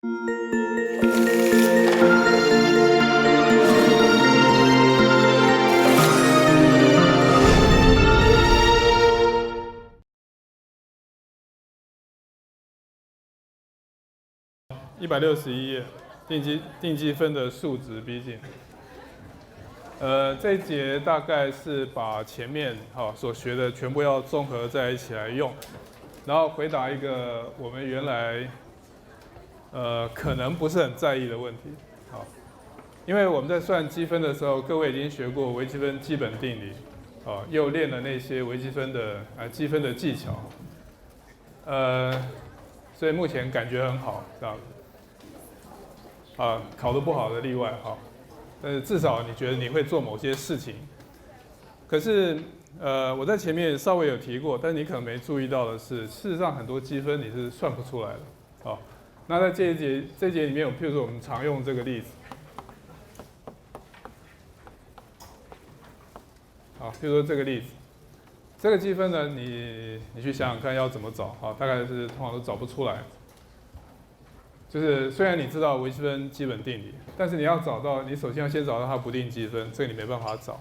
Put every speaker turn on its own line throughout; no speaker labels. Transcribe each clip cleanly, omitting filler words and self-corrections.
161页，定积分的数值逼近。这一节大概是把前面所学的全部要综合在一起来用，然后回答一个我们原来可能不是很在意的问题。好，因为我们在算积分的时候，各位已经学过微积分基本定理，又练了那些微积分的积分的技巧，所以目前感觉很好，这样。考得不好的例外哈，但是至少你觉得你会做某些事情。可是我在前面稍微有提过，但是你可能没注意到的是，事实上很多积分你是算不出来的。那在这一节里面，譬如说我们常用这个例子，譬如说这个例子，这个积分呢，你去想想看要怎么找，大概是通常都找不出来。就是虽然你知道微积分基本定理，但是你要找到，你首先要先找到它不定积分，这个你没办法找。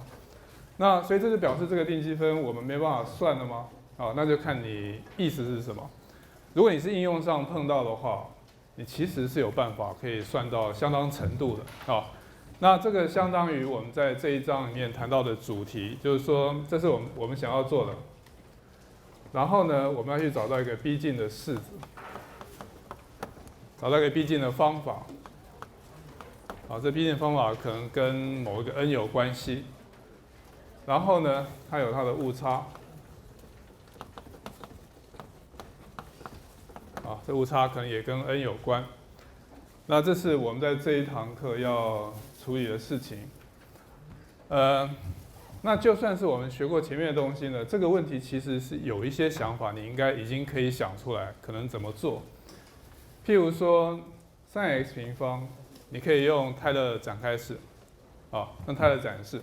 那所以这就表示这个定积分我们没办法算了吗？那就看你意思是什么。如果你是应用上碰到的话，你其实是有办法可以算到相当程度的。那这个相当于我们在这一章里面谈到的主题，就是说这是我们想要做的。然后呢，我们要去找到一个逼近的式子。找到一个逼近的方法，这逼近方法可能跟某一个 n 有关系，然后呢，它有它的误差，这误差可能也跟 n 有关。那这是我们在这一堂课要处理的事情。那就算是我们学过前面的东西呢，这个问题其实是有一些想法，你应该已经可以想出来，可能怎么做。譬如说 sin x 平方，你可以用泰勒展开式，用泰勒展示。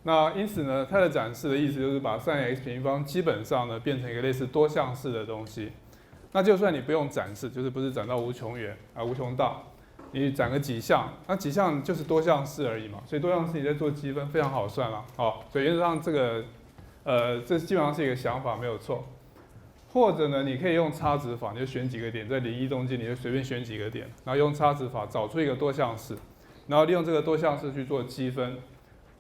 那因此呢，泰勒展示的意思就是把 sin x 平方基本上呢变成一个类似多项式的东西。那就算你不用展示，就是不是展到无穷远无穷大，你展个几项，那几项就是多项式而已嘛。所以多项式你在做积分非常好算了。所以原则上这个这基本上是一个想法没有错。或者呢，你可以用差值法，你就选几个点，在01中间你就随便选几个点，然后用差值法找出一个多项式，然后利用这个多项式去做积分。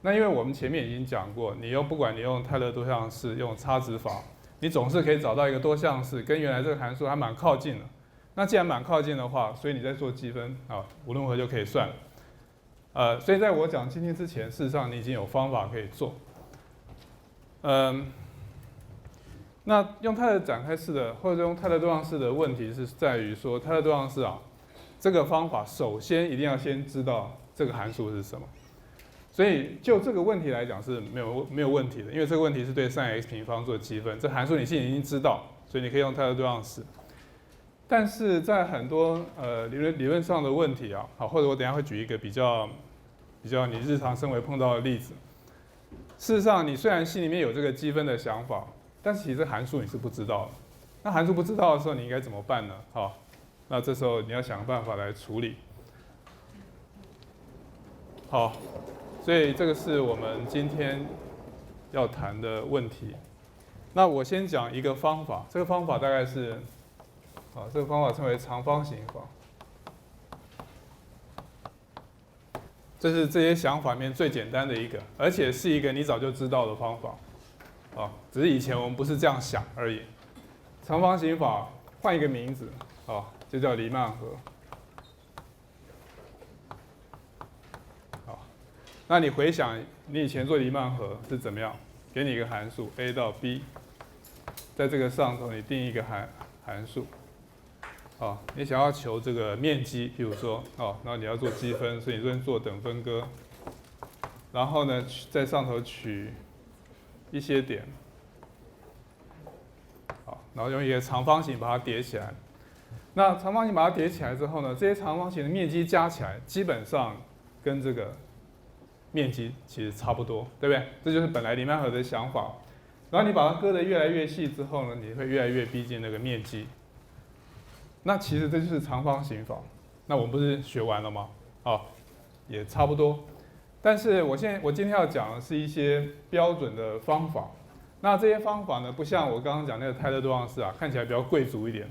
那因为我们前面已经讲过，不管你用泰勒多项式，用差值法，你总是可以找到一个多项式，跟原来这个函数还蛮靠近的。那既然蛮靠近的话，所以你在做积分无论如何就可以算。所以在我讲今天之前，事实上你已经有方法可以做。那用泰勒展开式的，或者用泰勒多项式的问题是在于说，泰勒多项式这个方法首先一定要先知道这个函数是什么。所以就这个问题来讲是没有问题的，因为这个问题是对 sin x 平方做积分，这函数你已经知道，所以你可以用泰勒多项式。但是在很多理论上的问题或者我等一下会举一个比较你日常生活碰到的例子。事实上，你虽然心里面有这个积分的想法，但是其实函数你是不知道的。那函数不知道的时候，你应该怎么办呢？那这时候你要想办法来处理。所以这个是我们今天要谈的问题。那我先讲一个方法，这个方法大概是，这个方法称为长方形法。这是这些想法里面最简单的一个，而且是一个你早就知道的方法。只是以前我们不是这样想而已。长方形法换一个名字，就叫黎曼河。那你回想你以前做黎曼河是怎么样？给你一个函数 a 到 b， 在这个上头你定一个函数。你想要求这个面积，譬如说，然后你要做积分，所以你这边做等分割，然后呢，在上头取一些点，然后用一个长方形把它叠起来。那长方形把它叠起来之后呢，这些长方形的面积加起来，基本上跟这个面积其实差不多，对不对？这就是本来黎曼河的想法。然后你把它割得越来越细之后呢，你会越来越逼近那个面积。那其实这就是长方形法。那我们不是学完了吗？也差不多。但是我今天要讲的是一些标准的方法。那这些方法呢，不像我刚刚讲那个泰勒多项式啊，看起来比较贵族一点。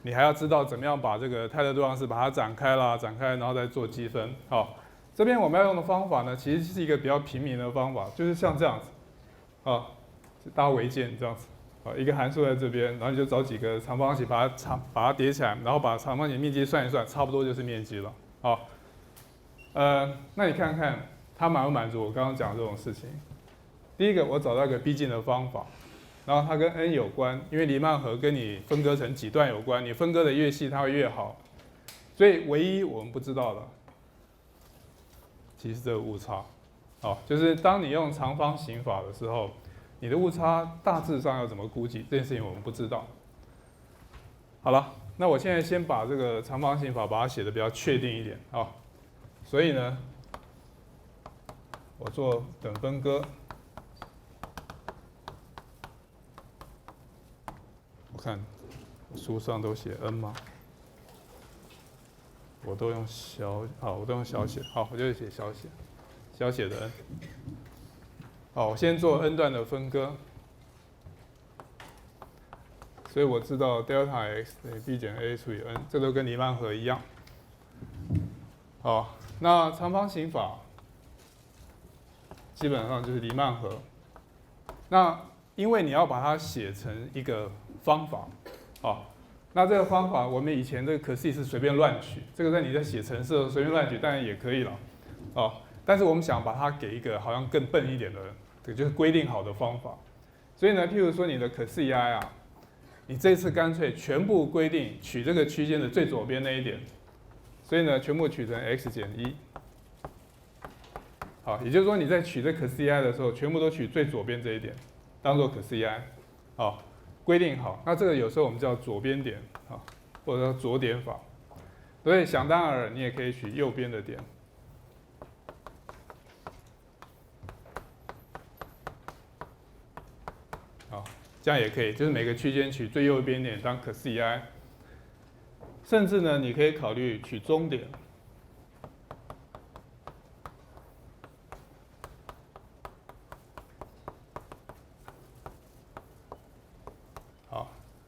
你还要知道怎么样把这个泰勒多项式把它展开，然后再做积分。这边我们要用的方法呢，其实是一个比较平民的方法，就是像这样子，搭围件这样子，一个函数在这边，然后你就找几个长方形把它叠起来，然后把长方形面积算一算，差不多就是面积了。那你看看它满不满足我刚刚讲的这种事情？第一个，我找到一个逼近的方法，然后它跟 n 有关，因为黎曼河跟你分割成几段有关，你分割的越细，它会越好。所以唯一我们不知道的，其实这个误差，就是当你用长方形法的时候，你的误差大致上要怎么估计，这件事情我们不知道。好了，那我现在先把这个长方形法把它写的比较确定一点啊。所以呢，我做等分割。我看书上都写 n 吗？我都用小写。好，我就写小写的 n。我先做 n 段的分割。所以我知道 delta x 等于 b 减 a 除以 n， 这都跟黎曼河一样。那长方形法基本上就是黎曼河。那因为你要把它写成一个方法，那这个方法我们以前的可视是随便乱取，这个在你在写程式的时候随便乱取当然也可以了，但是我们想把它给一个好像更笨一点的，就是规定好的方法。所以呢，譬如说你的可视 EI 啊，你这次干脆全部规定取这个区间的最左边那一点，所以呢，全部取成 x 减1。也就是说你在取这可视 EI 的时候，全部都取最左边这一点，当做可视 EI，规定好。那这个有时候我们叫左边点，或者叫左点法。所以想当然，你也可以取右边的点。这样也可以，就是每个区间取最右边点当可视 EI。甚至呢，你可以考虑取中点。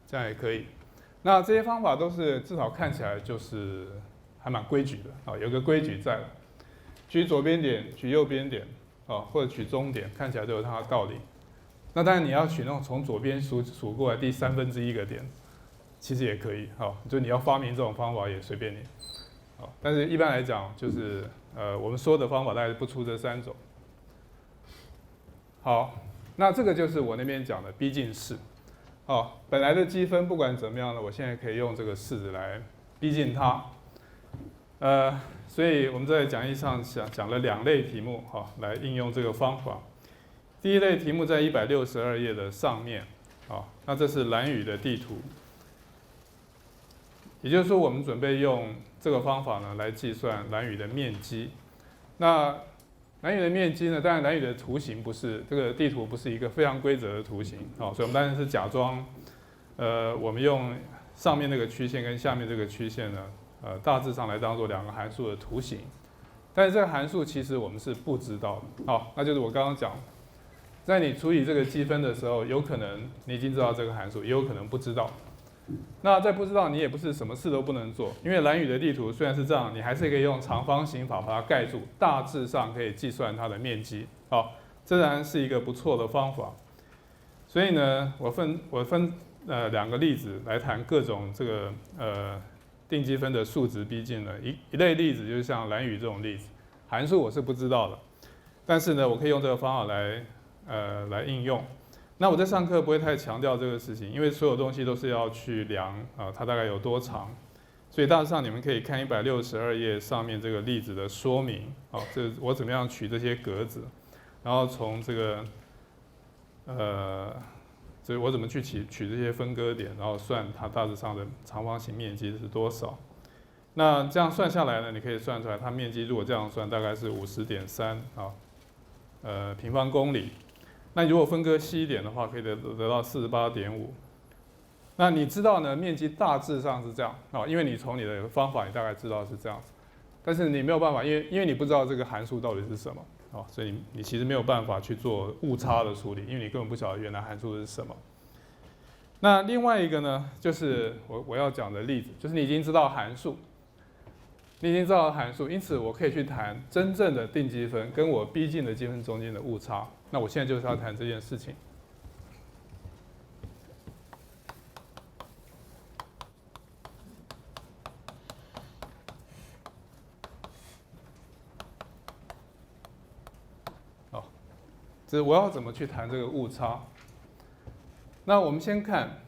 这样也可以。那这些方法都是至少看起来就是还蛮规矩的，有个规矩在了。取左边点，取右边点，或者取中点，看起来都有它的道理。那当然你要取那种从左边数过来第1/3个点，其实也可以，就你要发明这种方法也随便你。但是一般来讲，就是我们说的方法大概不出这3种。好，那这个就是我那边讲的逼近式。本来的积分不管怎么样呢，我现在可以用这个式子来逼近它。所以我们在讲义上讲了2类题目，来应用这个方法。第一类题目在162页的上面，那这是兰屿的地图。也就是说，我们准备用这个方法呢来计算兰屿的面积。那兰屿的面积呢，当然兰屿的图形不是这个地图不是一个非常规则的图形，所以我们当然是假装，我们用上面那个曲线跟下面这个曲线呢，大致上来当做2个函数的图形。但是这个函数其实我们是不知道的，那就是我刚刚讲，在你处理这个积分的时候，有可能你已经知道这个函数，也有可能不知道。那在不知道，你也不是什么事都不能做，因为兰屿的地图虽然是这样，你还是可以用长方形法把它盖住，大致上可以计算它的面积。这当然是一个不错的方法。所以呢，我分2个例子来谈各种这个定积分的数值逼近了。一类例子就是像兰屿这种例子，函数我是不知道的，但是呢，我可以用这个方法来应用。那我在上课不会太强调这个事情，因为所有东西都是要去量它大概有多长，所以大致上你们可以看162页上面这个例子的说明，这我怎么样取这些格子，然后从这个所以我怎么去取这些分割点，然后算它大致上的长方形面积是多少。那这样算下来呢，你可以算出来它面积如果这样算，大概是50.3平方公里。那如果分割细一点的话，可以得到48.5。那你知道呢，面积大致上是这样啊，因为你从你的方法你大概知道是这样子，但是你没有办法，因为你不知道这个函数到底是什么啊，所以你其实没有办法去做误差的处理，因为你根本不晓得原来函数是什么。那另外一个呢，就是我要讲的例子，就是你已经知道函数，因此我可以去谈真正的定积分跟我逼近的积分中间的误差。那我现在就是要谈这件事情。好，这我要怎么去谈这个误差？那我们先看，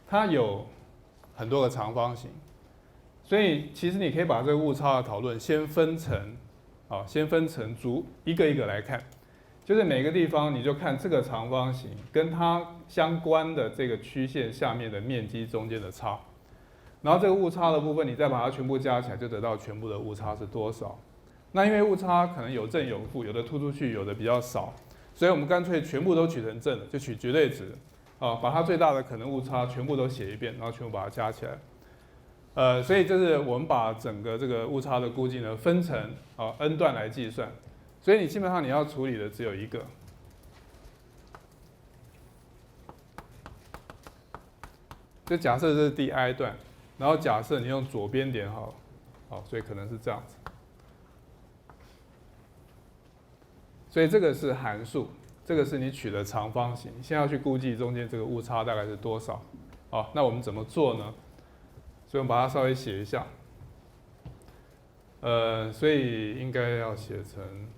它有很多个长方形，所以其实你可以把这个误差的讨论先分成一个一个来看，就是每个地方你就看这个长方形跟它相关的这个曲线下面的面积中间的差，然后这个误差的部分你再把它全部加起来，就得到全部的误差是多少。那因为误差可能有正有负，有的突出去，有的比较少。所以我们干脆全部都取成正的，就取绝对值，把它最大的可能误差全部都写一遍，然后全部把它加起来。所以就是我们把整个这个误差的估计呢分成n 段来计算，所以你基本上你要处理的只有一个。就假设这是第 i 段，然后假设你用左边点好，所以可能是这样子。所以这个是函数，这个是你取的长方形，你现在要去估计中间这个误差大概是多少。好，那我们怎么做呢？所以我们把它稍微写一下。所以应该要写成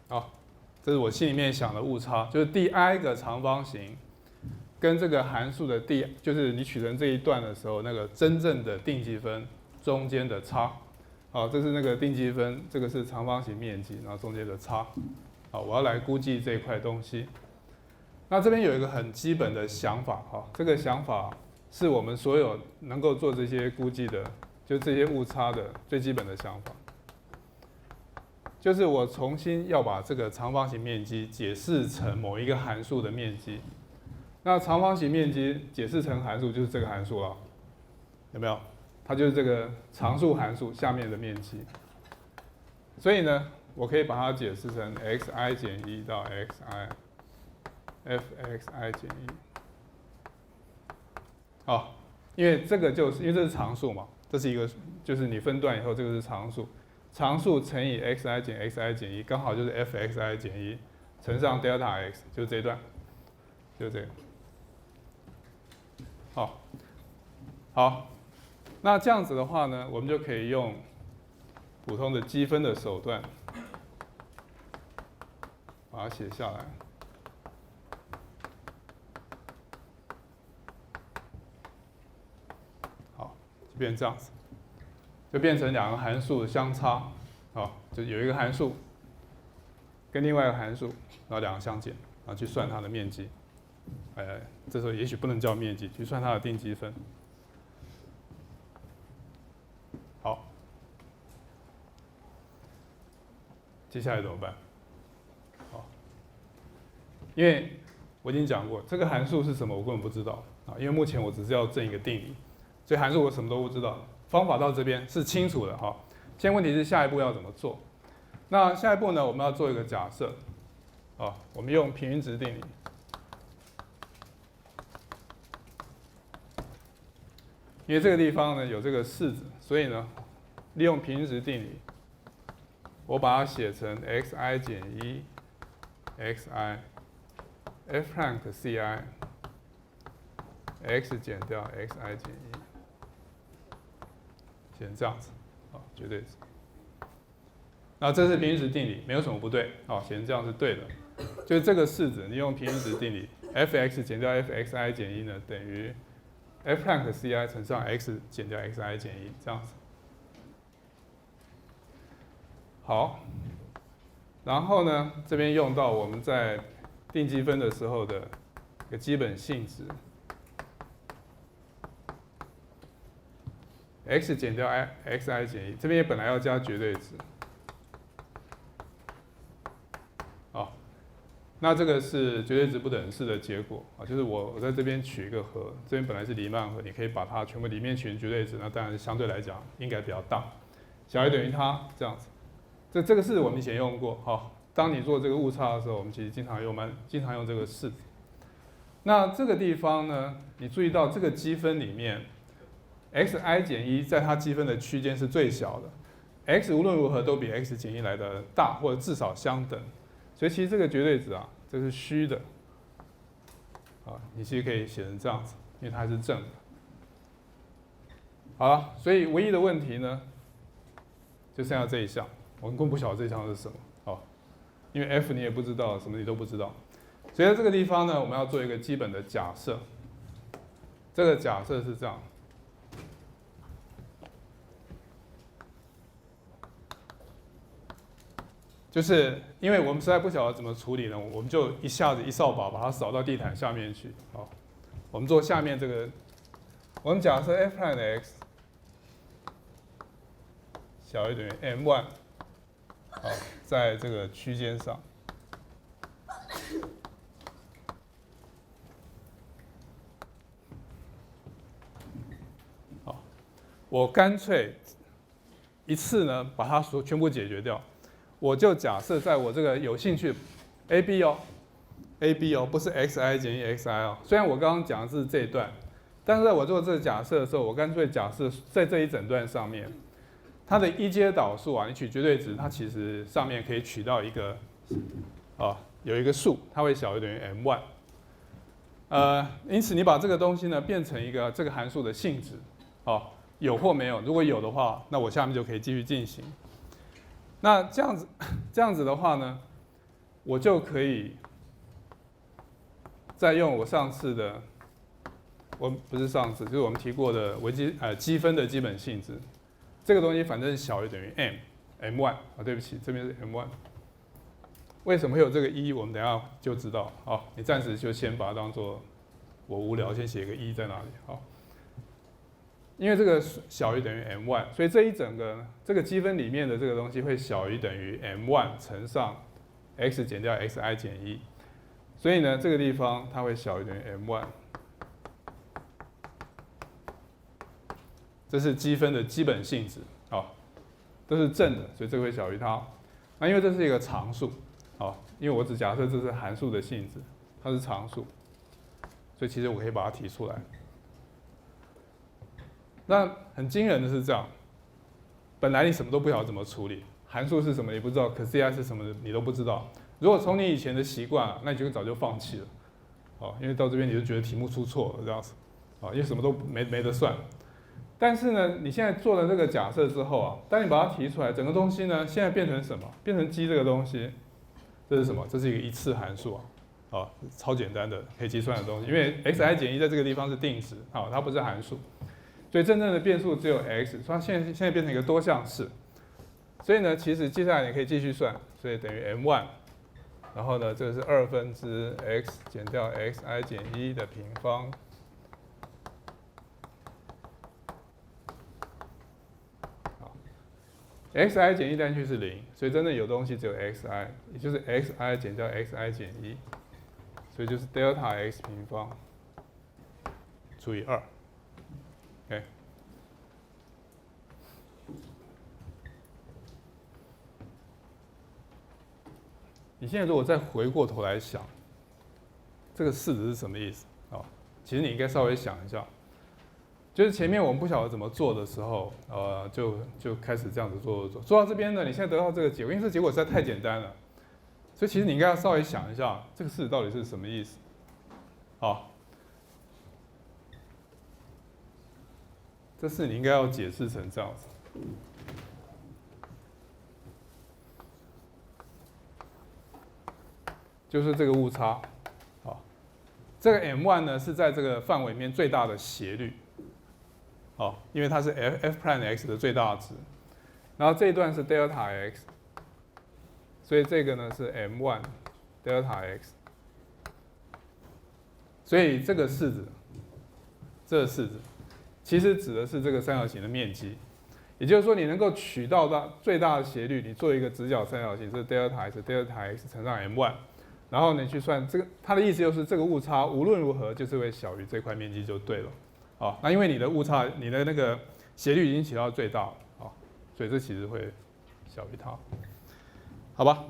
好，这是我心里面想的误差，就是第 i 个长方形跟这个函数的就是你取成这一段的时候，那个真正的定积分中间的差。好，这是那个定积分，这个是长方形面积，然后中间的差。好，我要来估计这一块东西。那这边有一个很基本的想法，这个想法是我们所有能够做这些估计的，就这些误差的最基本的想法。就是我重新要把这个长方形面积解释成某一个函数的面积。那长方形面积解释成函数就是这个函数了，有没有？它就是这个常数函数下面的面积。所以呢，我可以把它解释成 xi 减1到 xi fxi 减1。好，因为这是常数嘛，这是一个就是你分段以后这个是常数。常数乘以 xi 减 xi 减1，刚好就是 fxi 减1乘上 delta x， 就是这一段，就是这个。好，那这样子的话呢，我们就可以用普通的积分的手段把它写下来。好，就变成这样子。就变成两个函数的相差，就有一个函数跟另外一个函数，然后两个相减，然后去算它的面积。这时候也许不能叫面积，去算它的定积分。好，接下来怎么办？好，因为我已经讲过，这个函数是什么我根本不知道因为目前我只是要证一个定理，所以函数我什么都不知道。方法到这边是清楚的现在问题是下一步要怎么做？那下一步呢，我们要做一个假设我们用平均值定理。因为这个地方呢有这个式子，所以呢，利用平均值定理，我把它写成 xi 减1 xi f rank ci x 减掉 xi 减1。写成这样子，绝对是。那这是平均值定理，没有什么不对，写成这样是对的。就是这个式子，你用平均值定理 ，f(x) 减掉 f(xi) 减1呢，等于 f rank ci 乘上 x 减掉 xi 减1，这样子。好，然后呢，这边用到我们在定积分的时候的一个基本性质 ，x 减掉 xi 减1，这边也本来要加绝对值。好，那这个是绝对值不等式的结果啊，就是我在这边取一个和，这边本来是黎曼和，你可以把它全部里面取成绝对值，那当然相对来讲应该比较大，小于等于它这样子。这个式我们以前用过，好，当你做这个误差的时候，我们其实经常用这个式子。那这个地方呢，你注意到这个积分里面 ，xi 减1在它积分的区间是最小的 ，x 无论如何都比 x 减1来的大，或者至少相等。所以其实这个绝对值啊，这是虚的，啊，你其实可以写成这样子，因为它是正的。好了，所以唯一的问题呢，就剩下这一项。我们更不晓得这一项是什么，哦，因为 f 你也不知道，什么你都不知道，所以在这个地方呢，我们要做一个基本的假设。这个假设是这样，就是因为我们实在不晓得怎么处理呢，我们就一下子一扫把把它扫到地毯下面去，好，我们做下面这个，我们假设 f' 的 x 小于等于 m1。好，在这个区间上，好，我干脆一次呢把它全部解决掉。我就假设在我这个有兴趣 ，AB 哦 ，AB 哦，不是 xi 减1 xi 哦。虽然我刚刚讲的是这一段，但是在我做这个假设的时候，我干脆假设在这一整段上面。它的一阶导数啊，你取绝对值，它其实上面可以取到一个，有一个数，它会小于等于 m1。因此你把这个东西呢变成一个这个函数的性质，有或没有，如果有的话，那我下面就可以继续进行。那这样子的话呢，我就可以再用我上次的，不是上次，就是我们提过的积分的基本性质。这个东西反正是小于等于 m1 啊，对不起，这边是 m1。为什么会有这个1？我们等一下就知道。好，你暂时就先把它当做我无聊，先写一个1在那里。好，因为这个小于等于 m1，所以这一整个这个积分里面的这个东西会小于等于 m1 乘上 x 减掉 xi 减1，所以呢，这个地方它会小于等于 m1。这是积分的基本性质，都是正的，所以这个会小于它。那因为这是一个常数，因为我只假设这是函数的性质，它是常数，所以其实我可以把它提出来。那很惊人的是这样，本来你什么都不晓得怎么处理，函数是什么你不知道，可 CI 是什么你都不知道。如果从你以前的习惯，那你就早就放弃了，因为到这边你就觉得题目出错了这样子，因为什么都没得算。但是呢，你现在做了这个假设之后啊，当你把它提出来，整个东西呢，现在变成什么？变成 G 这个东西，这是什么？这是一个一次函数啊，超简单的可以计算的东西。因为 xi 减1在这个地方是定值，它不是函数，所以真正的变数只有 x，所以它现在变成一个多项式。所以呢，其实接下来你可以继续算，所以等于 m1，然后呢，这个是2分之 x 减掉 xi 减1的平方。xi 减1单去是0，所以真正有东西只有 xi， 也就是 xi 减掉 xi 减1，所以就是 delta x 平方除以2。OK， 你现在如果再回过头来想，这个式子是什么意思啊？其实你应该稍微想一下。就是前面我们不晓得怎么做的时候，就开始这样子做到这边呢，你现在得到这个结果，因为这结果实在太简单了，所以其实你应该要稍微想一下，这个式子到底是什么意思？好，这事你应该要解释成这样子，就是这个误差，好，这个 m1 呢是在这个范围里面最大的斜率。因为它是 f' x 的最大值，然后这一段是 delta x，所以这个呢是 m1 delta x， 所以这个式子，其实指的是这个三角形的面积。也就是说，你能够取到最大的斜率，你做一个直角三角形，是 delta x 乘上 m1， 然后你去算这个，它的意思就是这个误差无论如何就是会小于这块面积就对了。好，那因为你的误差，你的那个斜率已经起到最大了，好，所以这其实会小于它，好吧？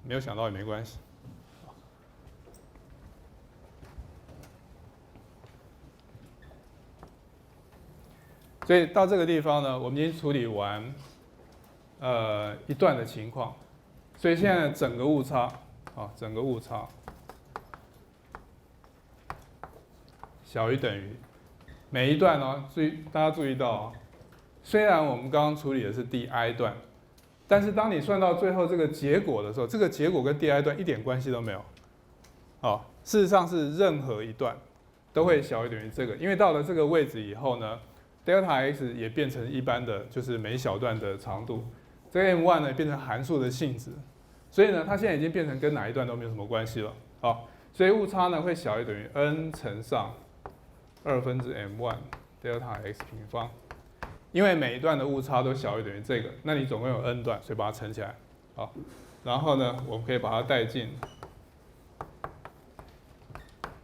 没有想到也没关系。所以到这个地方呢，我们已经处理完一段的情况，所以现在整个误差小于等于每一段哦，大家注意到哦，虽然我们刚刚处理的是第 i 段，但是当你算到最后这个结果的时候，这个结果跟第 i 段一点关系都没有。哦，事实上是任何一段都会小于等于这个，因为到了这个位置以后呢 ，delta x 也变成一般的，就是每小段的长度，这个 m1 呢变成函数的性质，所以呢，它现在已经变成跟哪一段都没有什么关系了。好，所以误差呢会小于等于 n 乘上2分之 m1 delta x 平方，因为每一段的误差都小于等于这个，那你总共有 n 段，所以把它乘起来。好，然后呢，我们可以把它带进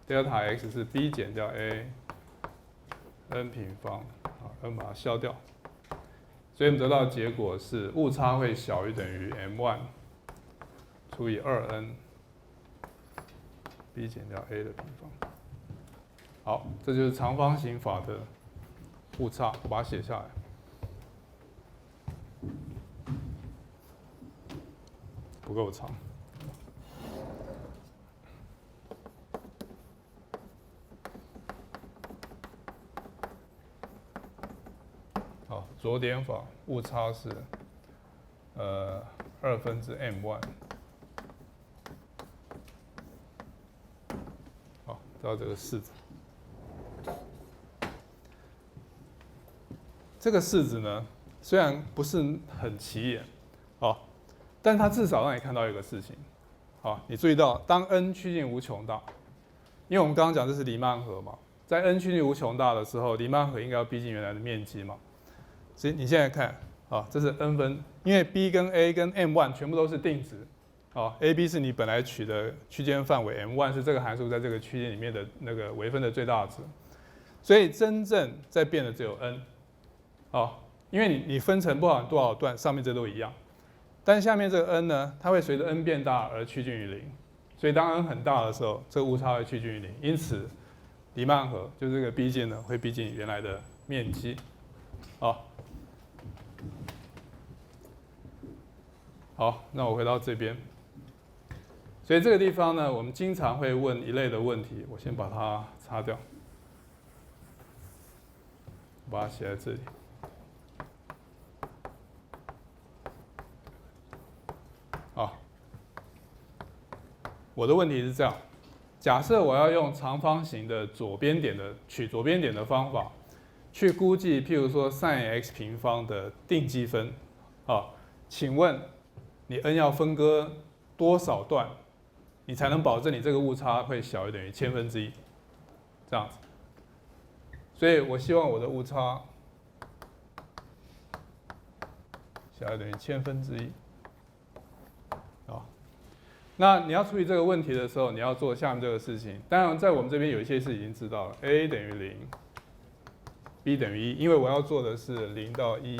delta x 是 b 减掉 a n 平方，好 ，n 把它消掉，所以我们得到的结果是误差会小于等于 m1 除以2n b 减掉 a 的平方。好，这就是长方形法的误差，我把它写下来。不够长。好，浊点法误差是2分之 m1。好，到这个式子。这个式子呢，虽然不是很起眼，好，但它至少让你看到一个事情。好，你注意到，当 n 趋近无穷大，因为我们刚刚讲这是黎曼河嘛，在 n 趋近无穷大的时候，黎曼河应该要逼近原来的面积嘛。所以你现在看，啊，这是 n 分，因为 b 跟 a 跟 m1 全部都是定值，啊 ，a、b 是你本来取的区间范围 ，m1 是这个函数在这个区间里面的那个微分的最大值，所以真正在变的只有 n。好，因为你分成不管多少段，上面这都一样，但下面这个 n 呢，它会随着 n 变大而趋近于0，所以当 n 很大的时候，这个误差会趋近于0，因此黎曼河就是这个 b 键呢会逼近原来的面积。好，那我回到这边，所以这个地方呢，我们经常会问一类的问题，我先把它擦掉，把它写在这里。好，我的问题是这样：假设我要用长方形的取左边点的方法，去估计，譬如说 sin x 平方的定积分，请问你 n 要分割多少段，你才能保证你这个误差会小于等于1/1000？这样子。所以我希望我的误差小于等于1/1000。那你要处理这个问题的时候，你要做下面这个事情。当然，在我们这边有一些是已经知道了 ，a 等于0 ，b 等于1，因为我要做的是0到1。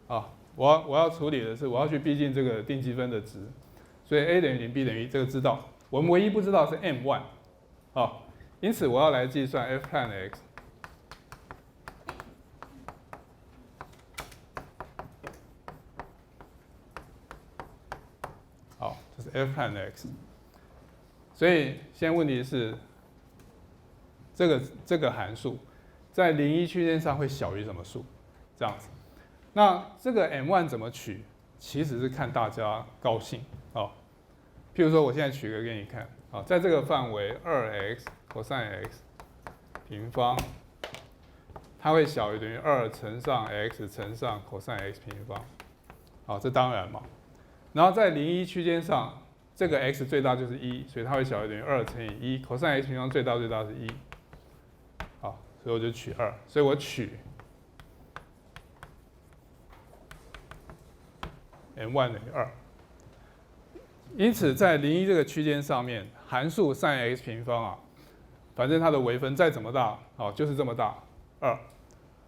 好，我要处理的是我要去逼近这个定积分的值，所以 a 等于0 ，b 等于1，这个知道。我们唯一不知道是 m1， 好，因此我要来计算 f tan x。好，这是 f tan x。所以现在问题是，这个函数在0、1区间上会小于什么数？这样子。那这个 m1 怎么取，其实是看大家高兴啊。譬如说，我现在取个给你看啊，在这个范围2x cos x 平方，它会小于等于2乘上 x 乘上 cos x 平方。好，这当然嘛。然后在0、1区间上，这个 x 最大就是1，所以它会小于等于2乘以1 cos x 平方最大是1。好，所以我就取2，所以我取 n1 等于2。因此，在0、1这个区间上面，函数 sin x 平方啊，反正它的微分再怎么大，好，就是这么大2。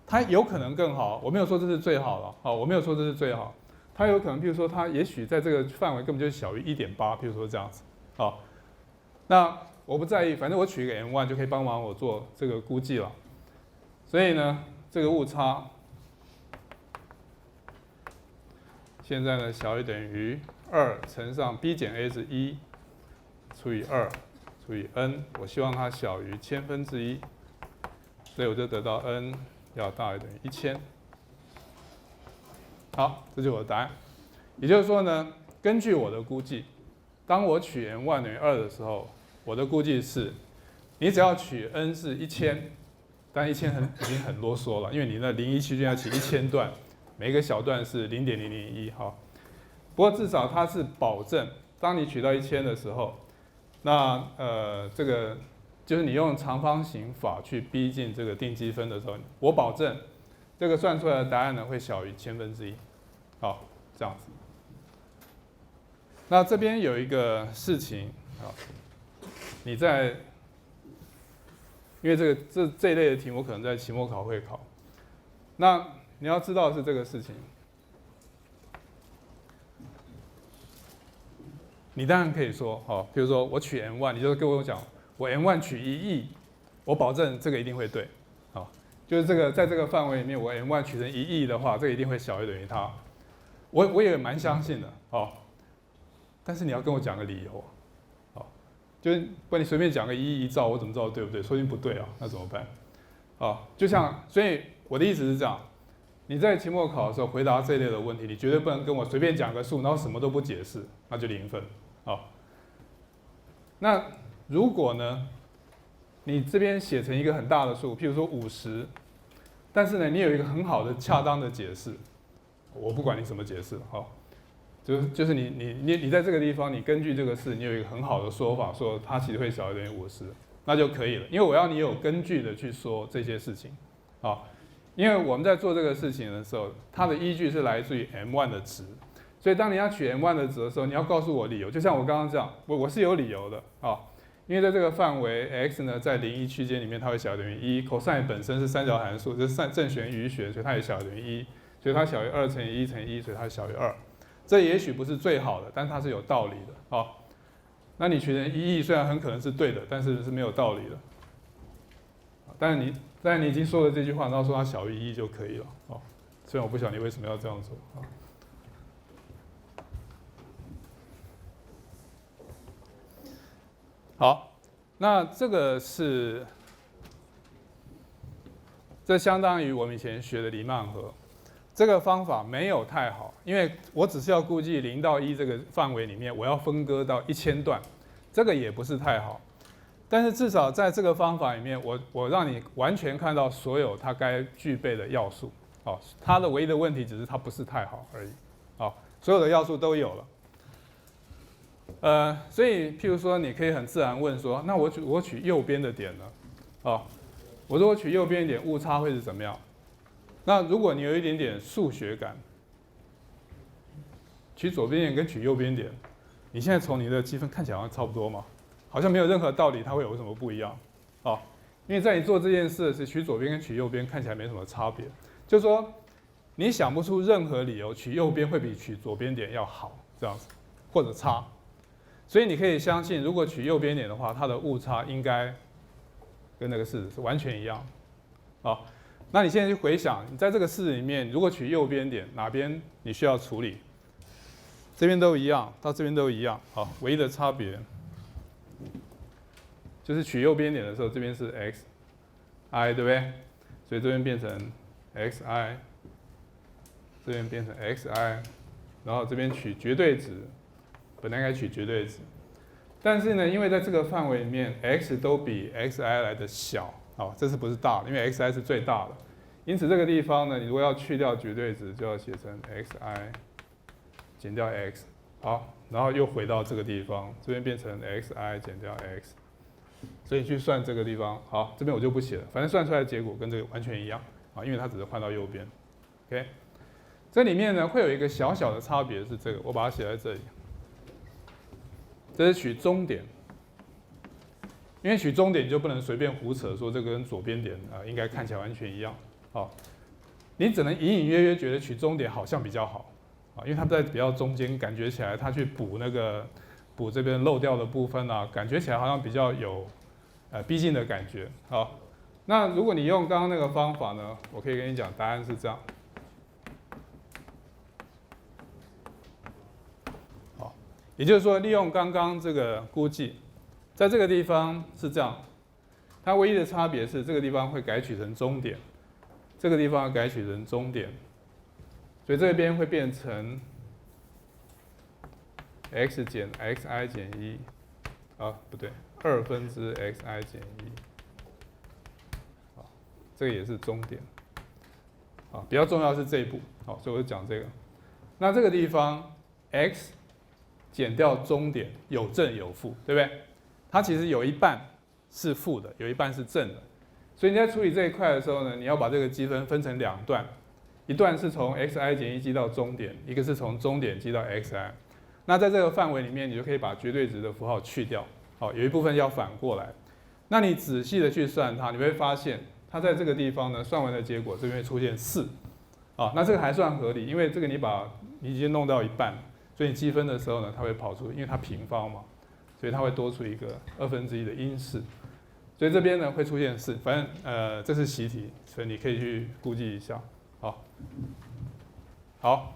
它有可能更好，我没有说这是最好了，好，我没有说这是最好。它有可能，譬如说，它也许在这个范围根本就小于1.8，譬如说这样子，好，那我不在意，反正我取一个 n1 就可以帮忙我做这个估计了。所以呢，这个误差现在呢小于等于2乘上 b 减 a 是1除以2除以 n， 我希望它小于1/1000，所以我就得到 n 要大于等于1000。好，这就是我的答案。也就是说呢，根据我的估计，当我取 n1 等于2的时候，我的估计是，你只要取 n 是1000，但1000已经很啰嗦了，因为你那0、1区间要取1000段，每一个小段是0.001。好，不过至少它是保证，当你取到1000的时候，那这个就是你用长方形法去逼近这个定积分的时候，我保证。这个算出来的答案呢，会小于1/1000。好，这样子。那这边有一个事情啊，你在，因为这一类的题目可能在期末考会考，那你要知道的是这个事情。你当然可以说，好，比如说我取 n1， 你就跟我讲，我 n1 取1亿，我保证这个一定会对。就是这个，在这个范围里面，我 n1 取成1亿的话，这个一定会小于等于它。我也蛮相信的，哦。但是你要跟我讲个理由，哦，就是不然你随便讲个1亿1兆，我怎么知道对不对？说不定不对啊，那怎么办？哦，就像，所以我的意思是这样：你在期末考的时候回答这一类的问题，你绝对不能跟我随便讲个数，然后什么都不解释，那就0分。哦。那如果呢？你这边写成一个很大的数，譬如说50，但是呢，你有一个很好的、恰当的解释，我不管你什么解释，好，就是你在这个地方，你根据这个事，你有一个很好的说法，说它其实会小于等于50，那就可以了。因为我要你有根据的去说这些事情，好，因为我们在做这个事情的时候，它的依据是来自于 m1 的值，所以当你要取 m1 的值的时候，你要告诉我理由，就像我刚刚这样，我是有理由的啊。因为在这个范围 x 呢，在0、1区间里面，它会小于等于1。cos 本身是三角函数，就是正弦余弦，所以它也小于等于1，所以它小于2乘以1乘以1，所以它小于2。这也许不是最好的，但它是有道理的。好，那你取成1亿，虽然很可能是对的，但是是没有道理的。但是你已经说了这句话，然后说它小于1亿就可以了。哦，虽然我不晓得你为什么要这样做。好，那这相当于我们以前学的黎曼河。这个方法没有太好，因为我只是要估计0到1这个范围里面，我要分割到1000段，这个也不是太好。但是至少在这个方法里面，我让你完全看到所有它该具备的要素。哦，它的唯一的问题只是它不是太好而已。哦，所有的要素都有了。所以譬如说，你可以很自然问说，那我取右边的点呢？哦，我如果取右边一点，误差会是怎么样？那如果你有一点点数学感，取左边点跟取右边点，你现在从你的积分看起来好像差不多嘛，好像没有任何道理它会有什么不一样。哦，因为在你做这件事是取左边跟取右边看起来没什么差别，就是说你想不出任何理由取右边会比取左边点要好这样子，或者差。所以你可以相信，如果取右边点的话，它的误差应该跟那个式子是完全一样。好，那你现在去回想，你在这个式子里面，如果取右边点，哪边你需要处理？这边都一样，到这边都一样。好，唯一的差别就是取右边点的时候，这边是 xi， 对不对？所以这边变成 xi， 这边变成 xi， 然后这边取绝对值。本来应该取绝对值，但是呢，因为在这个范围里面 ，x 都比 xi 来的小，好，这次不是大的，因为 xi 是最大的，因此这个地方呢，你如果要去掉绝对值，就要写成 xi 减掉 x， 好，然后又回到这个地方，这边变成 xi 减掉 x， 所以去算这个地方，好，这边我就不写了，反正算出来的结果跟这个完全一样啊，因为它只是换到右边 ，OK。这里面呢会有一个小小的差别是这个，我把它写在这里。这是取中点，因为取中点你就不能随便胡扯说这个跟左边点应该看起来完全一样，哦，你只能隐隐约约觉得取中点好像比较好啊，因为它在比较中间，感觉起来它去补这边漏掉的部分啊，感觉起来好像比较有逼近的感觉。好，那如果你用刚刚那个方法呢，我可以跟你讲，答案是这样。也就是说，利用刚刚这个估计，在这个地方是这样，它唯一的差别是这个地方会改取成终点，这个地方改取成终点，所以这边会变成 x 减 xi 减1，不对，2分之 xi 减1，这个也是终点，比较重要是这一步，好，所以我就讲这个。那这个地方 x 减掉终点有正有负，对不对？它其实有一半是负的，有一半是正的。所以你在处理这一块的时候呢，你要把这个积分分成2段，一段是从 xi 减1积到终点，一个是从终点积到 xi。那在这个范围里面，你就可以把绝对值的符号去掉，好，有一部分要反过来。那你仔细的去算它，你会发现它在这个地方呢，算完的结果这边会出现4，那这个还算合理，因为这个你已经弄到一半。所以你积分的时候呢，它会跑出，因为它平方嘛，所以它会多出一个1/2的因式，所以这边呢会出现4，反正这是习题，所以你可以去估计一下。好，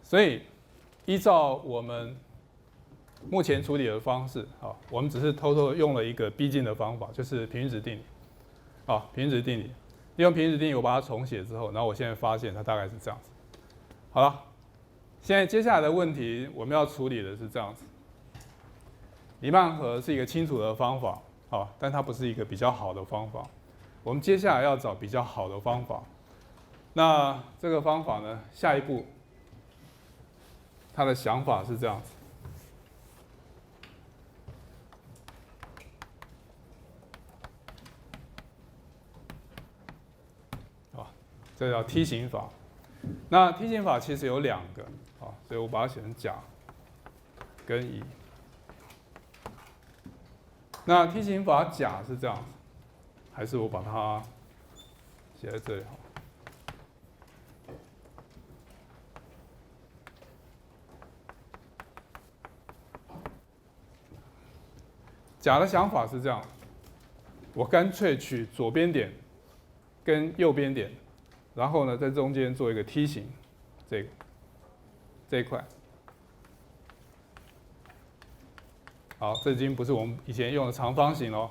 所以依照我们目前处理的方式，我们只是偷偷用了一个逼近的方法，就是平均值定理，平均值定理。利用平均值定理，我把它重写之后，然后我现在发现它大概是这样子。好了，现在接下来的问题我们要处理的是这样子。黎曼河是一个清楚的方法，但它不是一个比较好的方法。我们接下来要找比较好的方法。那这个方法呢，下一步它的想法是这样子。这叫梯形法。那梯形法其实有2个，所以我把它写成甲跟乙。那梯形法甲是这样子，还是我把它写在这里好？甲的想法是这样，我干脆取左边点跟右边点。然后呢，在中间做一个梯形，这一块，好，这已经不是我们以前用的长方形喽，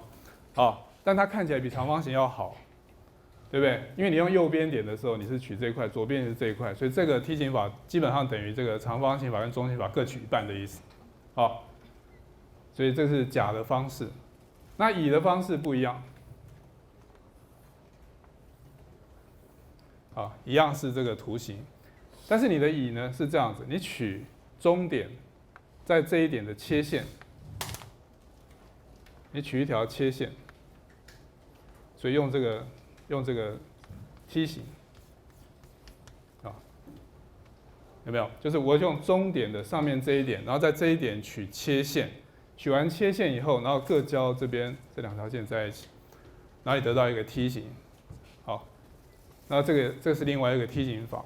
但它看起来比长方形要好，对不对？因为你用右边点的时候，你是取这一块，左边是这一块，所以这个梯形法基本上等于这个长方形法跟中心法各取一半的意思，所以这是甲的方式。那乙的方式不一样。一样是这个图形，但是你的乙呢是这样子，你取终点在这一点的切线，你取一条切线，所以用这个梯形，有没有？就是我用终点的上面这一点，然后在这一点取切线，取完切线以后，然后各交这边这2条线在一起，然后你得到一个梯形。那这个是另外一个梯形法，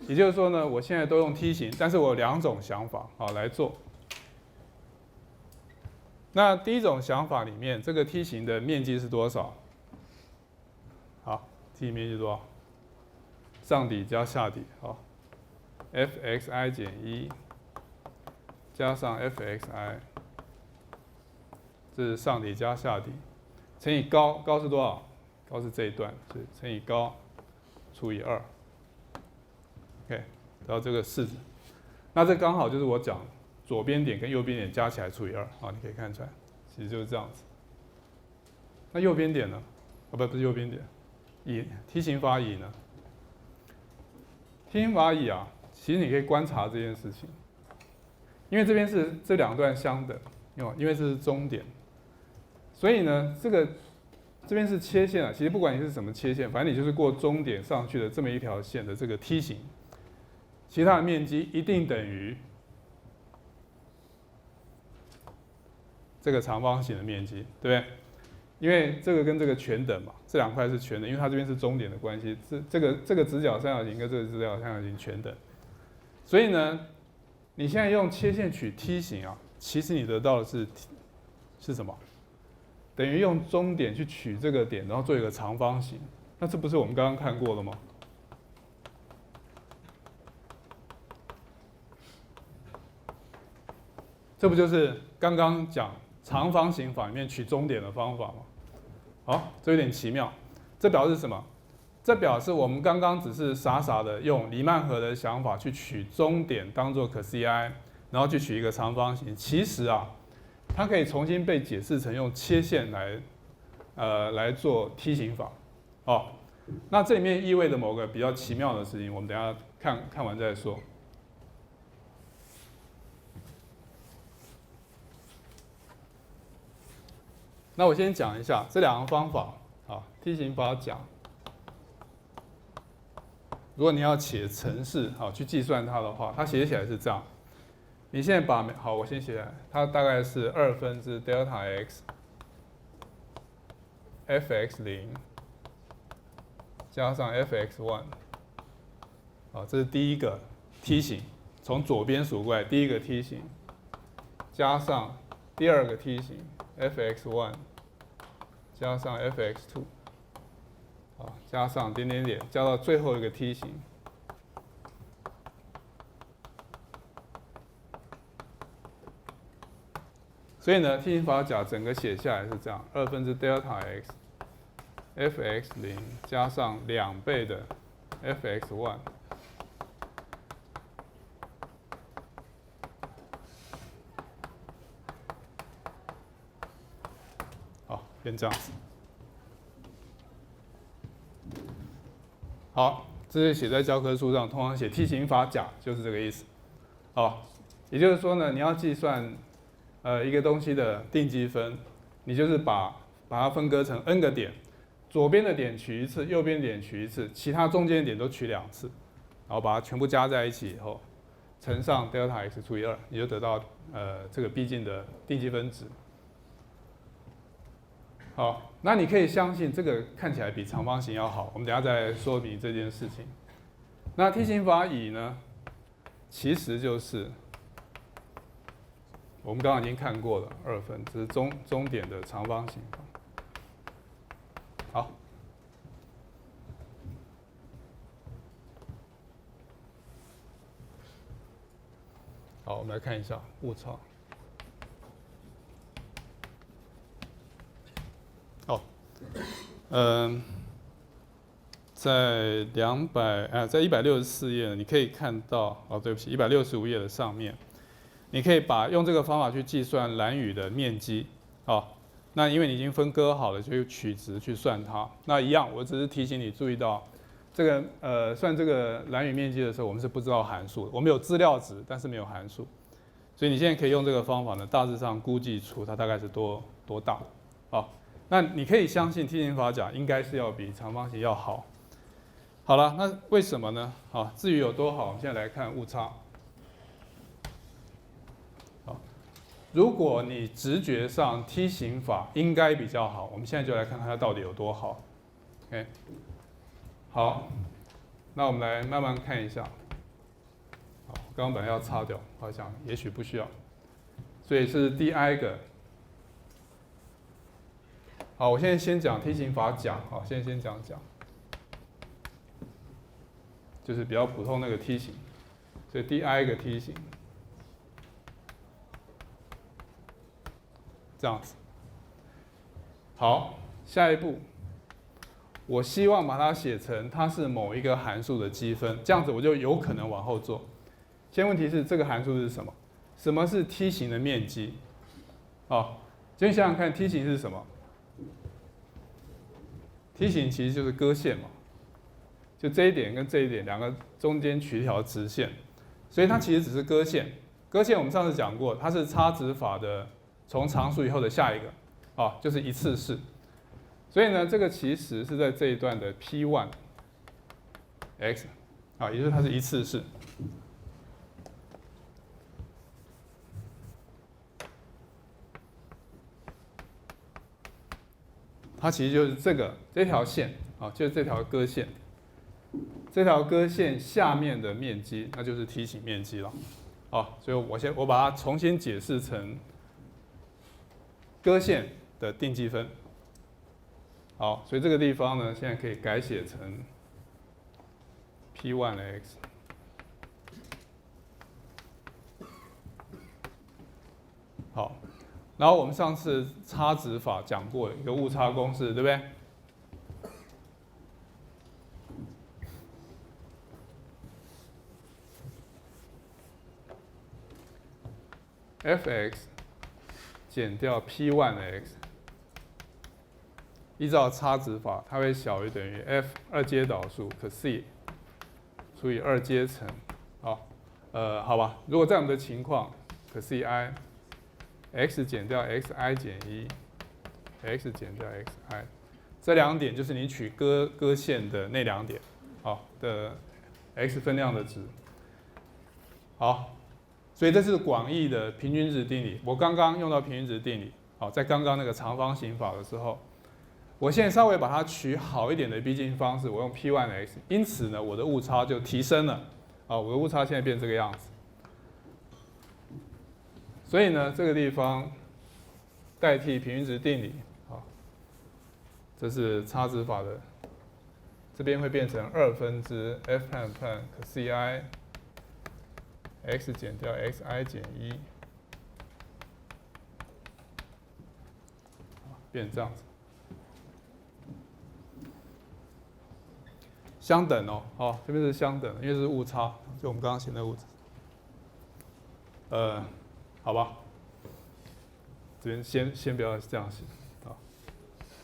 也就是说呢，我现在都用梯形，但是我有2种想法来做。那第一种想法里面，这个梯形的面积是多少？梯形面积多少？上底加下底，fxi 减1加上 fxi， 这是上底加下底，乘以高，高是多少？高是这一段，所以乘以高除以2 ，OK， 然后这个式子，那这刚好就是我讲左边点跟右边点加起来除以2，你可以看出来，其实就是这样子。那右边点呢？不是右边点，梯形法乙呢？梯形法乙啊，其实你可以观察这件事情，因为这边是这两段相等，因为这是终点，所以呢，这边是切线啊。其实不管你是什么切线，反正你就是过终点上去的这么一条线的这个梯形，其它的面积一定等于这个长方形的面积，对不对？因为这个跟这个全等嘛，这两块是全等，因为它这边是终点的关系，这个直角三角形跟这个直角三角形全等，所以呢，你现在用切线取梯形啊，其实你得到的是什么？等于用终点去取这个点，然后做一个长方形，那这不是我们刚刚看过了吗？这不就是刚刚讲长方形法里面取终点的方法吗？好，这有点奇妙。这表示什么？这表示我们刚刚只是傻傻的用黎曼河的想法去取终点当做可 CI， 然后去取一个长方形。其实啊，它可以重新被解释成用切线来做梯形法。哦，那这里面意味着某个比较奇妙的事情，我们等一下看完再说。那我先讲一下这两个方法啊，梯形法讲。如果你要写程式去计算它的话，它写起来是这样。你现在好，我先写来，它大概是2分之 delta x fx0 加上 fx1，这是第一个梯形，从左边数过来，第一个梯形加上第二个梯形 fx1 加上 fx2， 加上点点点，加到最后一个梯形。所以呢，梯形法甲整个写下来是这样：2分之 delta x fx0 加上2倍的 fx1。好，变这样子。好，这是写在教科书上，通常写梯形法甲就是这个意思。好，也就是说呢，你要计算一个东西的定积分，你就是把它分割成 n 个点，左边的点取一次，右边点取一次，其他中间的点都取2次，然后把它全部加在一起以后，乘上 delta x 除以2，你就得到这个毕竟的定积分值。好，那你可以相信这个看起来比长方形要好，我们等一下再来说明这件事情。那梯形法乙呢，其实就是我们刚刚已经看过了2分，这是终点的长方形。好，好，我们来看一下误差。在在164页，你可以看到，对不起，165页的上面，你可以用这个方法去计算蓝屿的面积，那因为你已经分割好了，就用取值去算它。那一样，我只是提醒你注意到，这个算这个蓝屿面积的时候，我们是不知道函数的，我们有资料值，但是没有函数，所以你现在可以用这个方法呢，大致上估计出它大概是多大，那你可以相信梯形法甲应该是要比长方形要好。好了，那为什么呢？至于有多好，我们现在来看误差。如果你直觉上梯形法应该比较好，我们现在就来看看它到底有多好。OK， 好，那我们来慢慢看一下。好，刚刚本来要擦掉，好像也许不需要，所以是第i个。好，我现在先讲梯形法甲，现在先讲，就是比较普通那个梯形，所以第i个梯形，这样子。好，下一步，我希望把它写成它是某一个函数的积分，这样子我就有可能往后做。现在问题是这个函数是什么？什么是梯形的面积？先想想看，梯形是什么？梯形其实就是割线嘛，就这一点跟这一点两个中间取一条直线，所以它其实只是割线。割线我们上次讲过，它是差值法的从常数以后的下一个，就是一次式。所以呢，这个其实是在这一段的 P1 x， 也就是它是一次式。它其实就是这条线，就是这条割线。这条割线下面的面积，那就是梯形面积了。所以我把它重新解释成割线的定积分。好，所以这个地方呢，现在可以改写成 P1x。好，然后我们上次差值法讲过一个误差公式，对不对？Fx 减掉 P1x， 依照差值法，它会小于等于 f 二阶导数可 c 除以2阶乘。好吧，如果这样的情况，可 c i x 减掉 xi 减1 x 减掉 xi， 这两点就是你取割线的那两点，的 x 分量的值。好。所以这是广义的平均值定理。我刚刚用到平均值定理，在刚刚那个长方形法的时候，我现在稍微把它取好一点的逼近方式，我用 P1x， 因此呢，我的误差就提升了，我的误差现在变这个样子。所以呢，这个地方代替平均值定理，这是差值法的，这边会变成2分之 f prime prime 可 ci。x 减掉 xi 减1，变成这样子，相等哦，这边是相等，因为是误差，就我们刚刚写的误差。好吧，这边先不要这样写，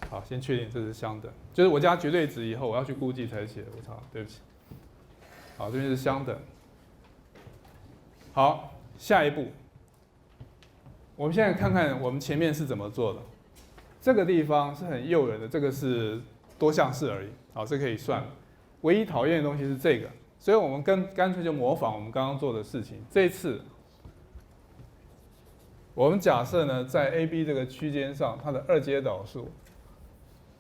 好，先确定这是相等，就是我加绝对值以后，我要去估计才写误差，对不起。好，这边是相等。好，下一步，我们现在看看我们前面是怎么做的。这个地方是很诱人的，这个是多项式而已，这可以算。唯一讨厌的东西是这个，所以我们干脆就模仿我们刚刚做的事情。这一次，我们假设呢，在 A、B 这个区间上，它的2阶导数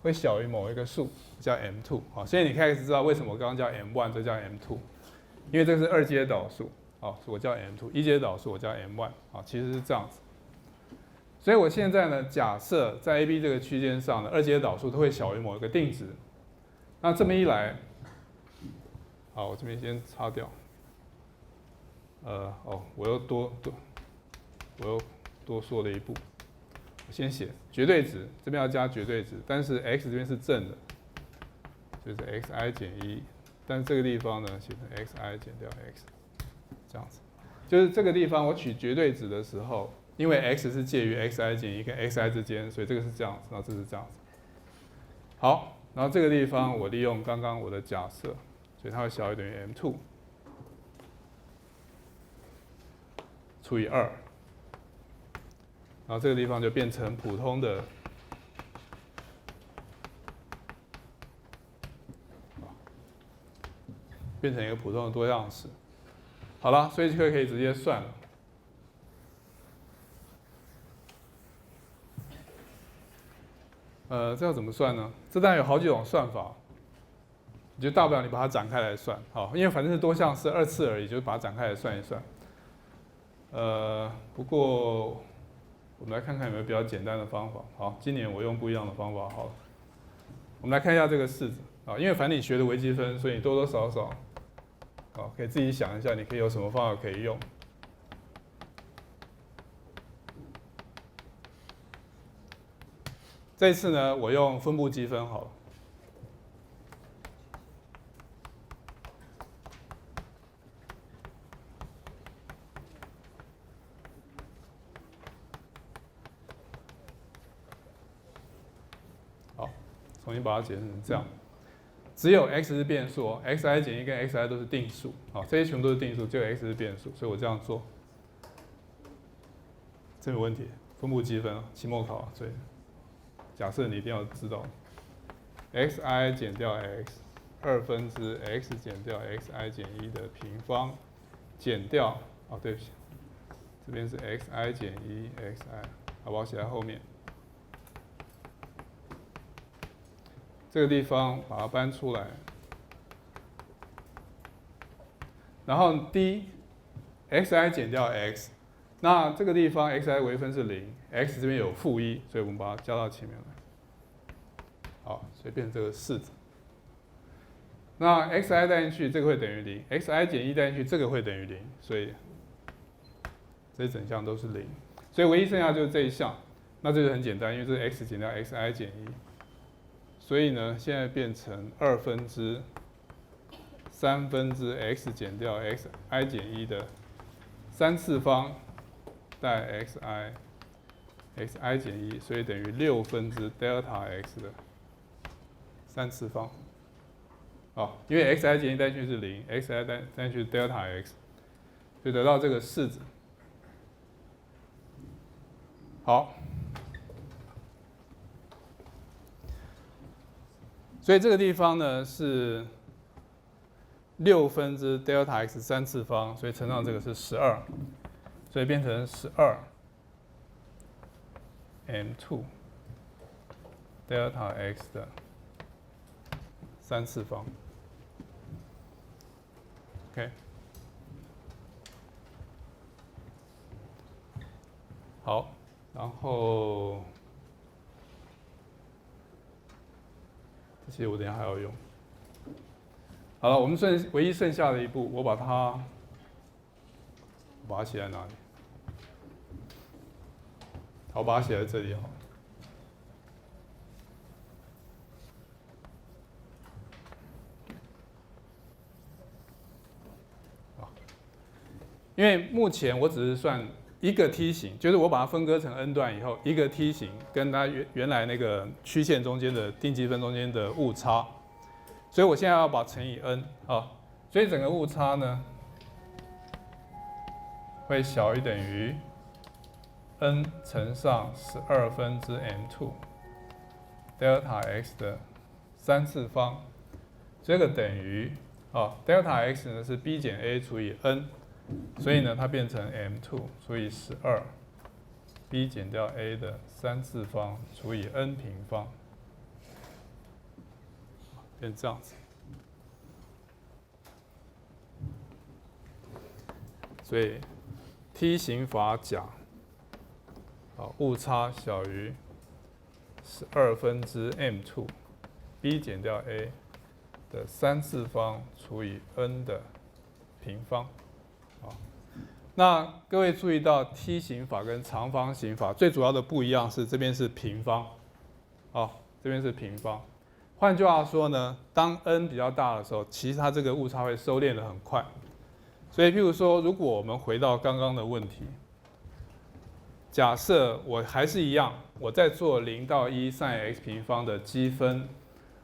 会小于某一个数，叫 M2。现在你开始知道为什么我刚刚叫 M1， 这叫 M2， 因为这是2阶导数。我叫 M2， 1阶导数我叫 M1， 其实是这样子。所以我现在呢，假设在 A、B 这个区间上的2阶导数都会小于某一个定值。那这么一来，我这边先擦掉。我又多说了一步。我先写绝对值，这边要加绝对值，但是 x 这边是正的，就是 xi 减1，但是这个地方呢，写成 xi 减掉 x。这样子，就是这个地方我取绝对值的时候，因为 x 是介于 xi 减1跟 xi 之间，所以这个是这样子，然后这是这样子。好，然后这个地方我利用刚刚我的假设，所以它会小于等于 m2 除以2，然后这个地方就变成普通的。变成一个普通的多项式。好了，所以这个可以直接算了。这要怎么算呢？这当然有好几种算法，你就大不了你把它展开来算，好，因为反正是多项式2次而已，就把它展开来算一算。不过我们来看看有没有比较简单的方法。好，今年我用不一样的方法好了。我们来看一下这个式子因为反正你学的微积分，所以你多多少少可以自己想一下，你可以有什么方法可以用。这一次呢，我用分布积分好了。重新把它解释成这样。只有 x 是变数哦 ，xi 减1跟 xi 都是定数，好，这些全部都是定数，只有 x 是变数，所以我这样做，这没有问题。分布积分，期末考，所以假设你一定要知道 xi 减掉 x 2分之 x 减掉 xi 减1的平方减掉，哦，对不起，这边是 xi 减1 xi， 好不好？写在后面。这个地方把它搬出来，然后 d xi 减掉 x， 那这个地方 xi 微分是0，x 这边有-1，所以我们把它加到前面来。好，所以变成这个式子。那 xi 带进去，这个会等于0；xi 减1带进去，这个会等于0，所以这一整项都是0。所以唯一剩下就是这一项，那这就很简单，因为这是 x 减掉 xi 减1。所以呢，现在变成2分之3分之 x 减掉 xi 减1的3次方带 xi 减1，所以等于6分之 delta x 的3次方。好，因为 xi 减1带进去是0，xi 带进去是 delta x， 就得到这个式子。好。所以这个地方呢是6分之 delta x 3次方，所以乘上这个是12，所以变成12 m2 delta x 的3次方。OK， 好，然后。这些我等一下还要用。好了，我们唯一剩下的一步，我把它写在哪里？好，我把它写在这里好了。因为目前我只是算一个梯形，就是我把它分割成 n 段以后，一个梯形跟它原来那个曲线中间的定积分中间的误差，所以我现在要把乘以 n 啊，所以整个误差呢会小于等于 n 乘上12分之 m2 delta x 的3次方，这个等于delta x 呢是 b 减 a 除以 n。所以呢，它变成 m2 除以12 b 减掉 a 的3次方除以 n 平方，变这样子。所以梯形法甲，误差小于12分之 m2 b 减掉 a 的3次方除以 n 的平方。那各位注意到梯形法跟长方形法最主要的不一样是这边是平方，这边是平方。换句话说呢，当 n 比较大的时候，其实它这个误差会收敛得很快。所以譬如说，如果我们回到刚刚的问题，假设我还是一样，我在做0到1 sin x 平方的积分，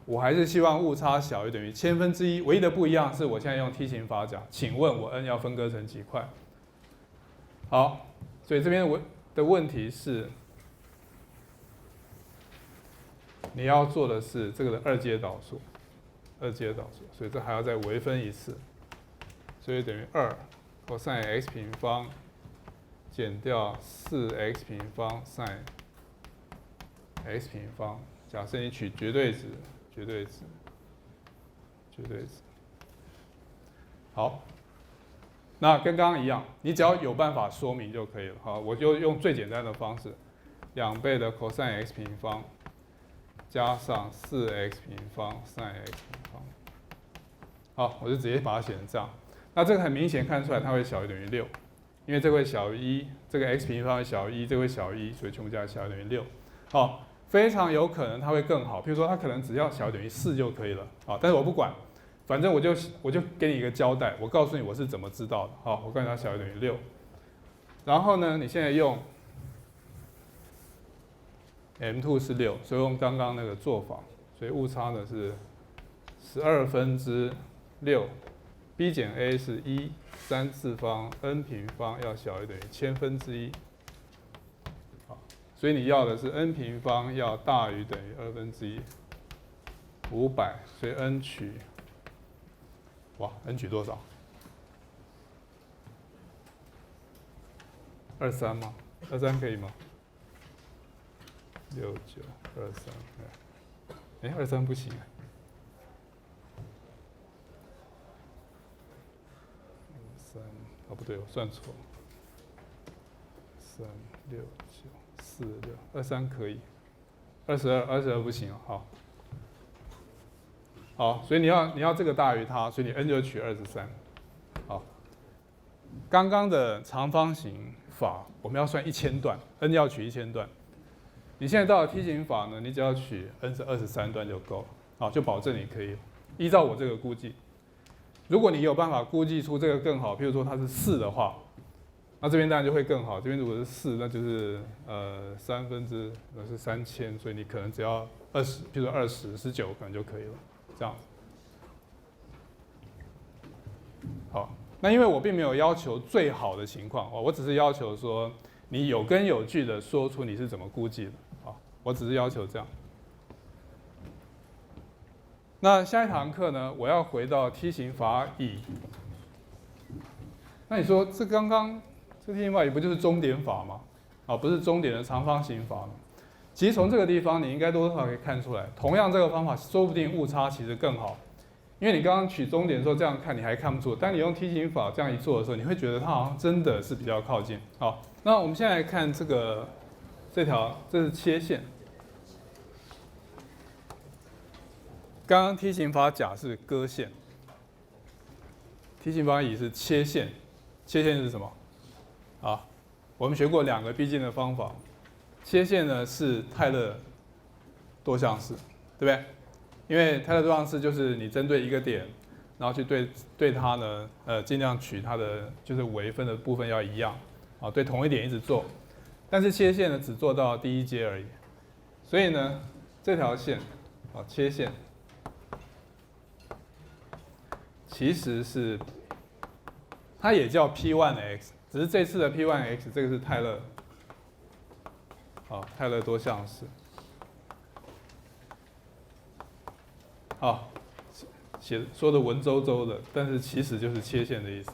我还是希望误差小于等于1/1000，唯一的不一样是我现在用梯形法讲，请问我 n 要分割成几块？好，所以这边的问题是，你要做的是这个的2阶导数，所以这还要再微分一次，所以等于2 cos x 平方减掉4x 平方 sin x 平方。假设你取绝对值。好，那跟刚刚一样，你只要有办法说明就可以了。好，我就用最简单的方式，2倍的 cos x 平方加上4x 平方 sin x 平方。好，我就直接把它写成这样。那这个很明显看出来它会小于等于6，因为这个会小于1，这个 x 平方会小于1，这个会小于1，所以全部加起来小于等于6。好。非常有可能它会更好，譬如说它可能只要小于等于4就可以了，但是我不管，反正我就给你一个交代，我告诉你我是怎么知道的，我告诉你它小于等于6，然后呢，你现在用 m2 是6，所以用刚刚那个做法，所所以误差呢是12/6 ，b 减 a 是1，3次方 n 平方要小于等于1/1000。好，所以你要的是 n 平方要大于等于1/2，500，所以 n 取，哇 ，n 取多少？23吗？23可以吗？6923，23不行。哦，不对，我算错了。36946，23可以，22不行。好，好，所以你要这个大于它，所以你 n 就取23。好，刚刚的长方形法我们要算1000段 ，n 要取1000段。你现在到了梯形法呢，你只要取 n 是23段就够了，好，就保证你可以依照我这个估计。如果你有办法估计出这个更好，譬如说它是4的话，那这边当然就会更好。这边如果是4，那就是那是3000，所以你可能只要20，譬如说20、19可能就可以了，这样。好，那因为我并没有要求最好的情况，我只是要求说你有根有据的说出你是怎么估计的，好，我只是要求这样。那下一堂课呢，我要回到梯形法乙。那你说这刚刚这梯形法乙不就是终点法吗？啊，不是终点的长方形法吗？其实从这个地方你应该多少可以看出来，同样这个方法说不定误差其实更好，因为你刚刚取终点的时候这样看你还看不出，但你用梯形法这样一做的时候，你会觉得它好像真的是比较靠近。好，那我们现在来看这条，这是切线。刚刚梯形法甲是割线，梯形法乙是切线。切线是什么？啊，我们学过2个必经的方法。切线呢是泰勒多项式，对不对？因为泰勒多项式就是你针对一个点，然后去对它呢，尽量取它的就是微分的部分要一样，啊，对同一点一直做。但是切线呢只做到第一阶而已，所以呢这条线，啊，切线。其实是，它也叫 P1x， 只是这次的 P1x 这个是泰勒，泰勒多项式。说的文绉绉的，但是其实就是切线的意思。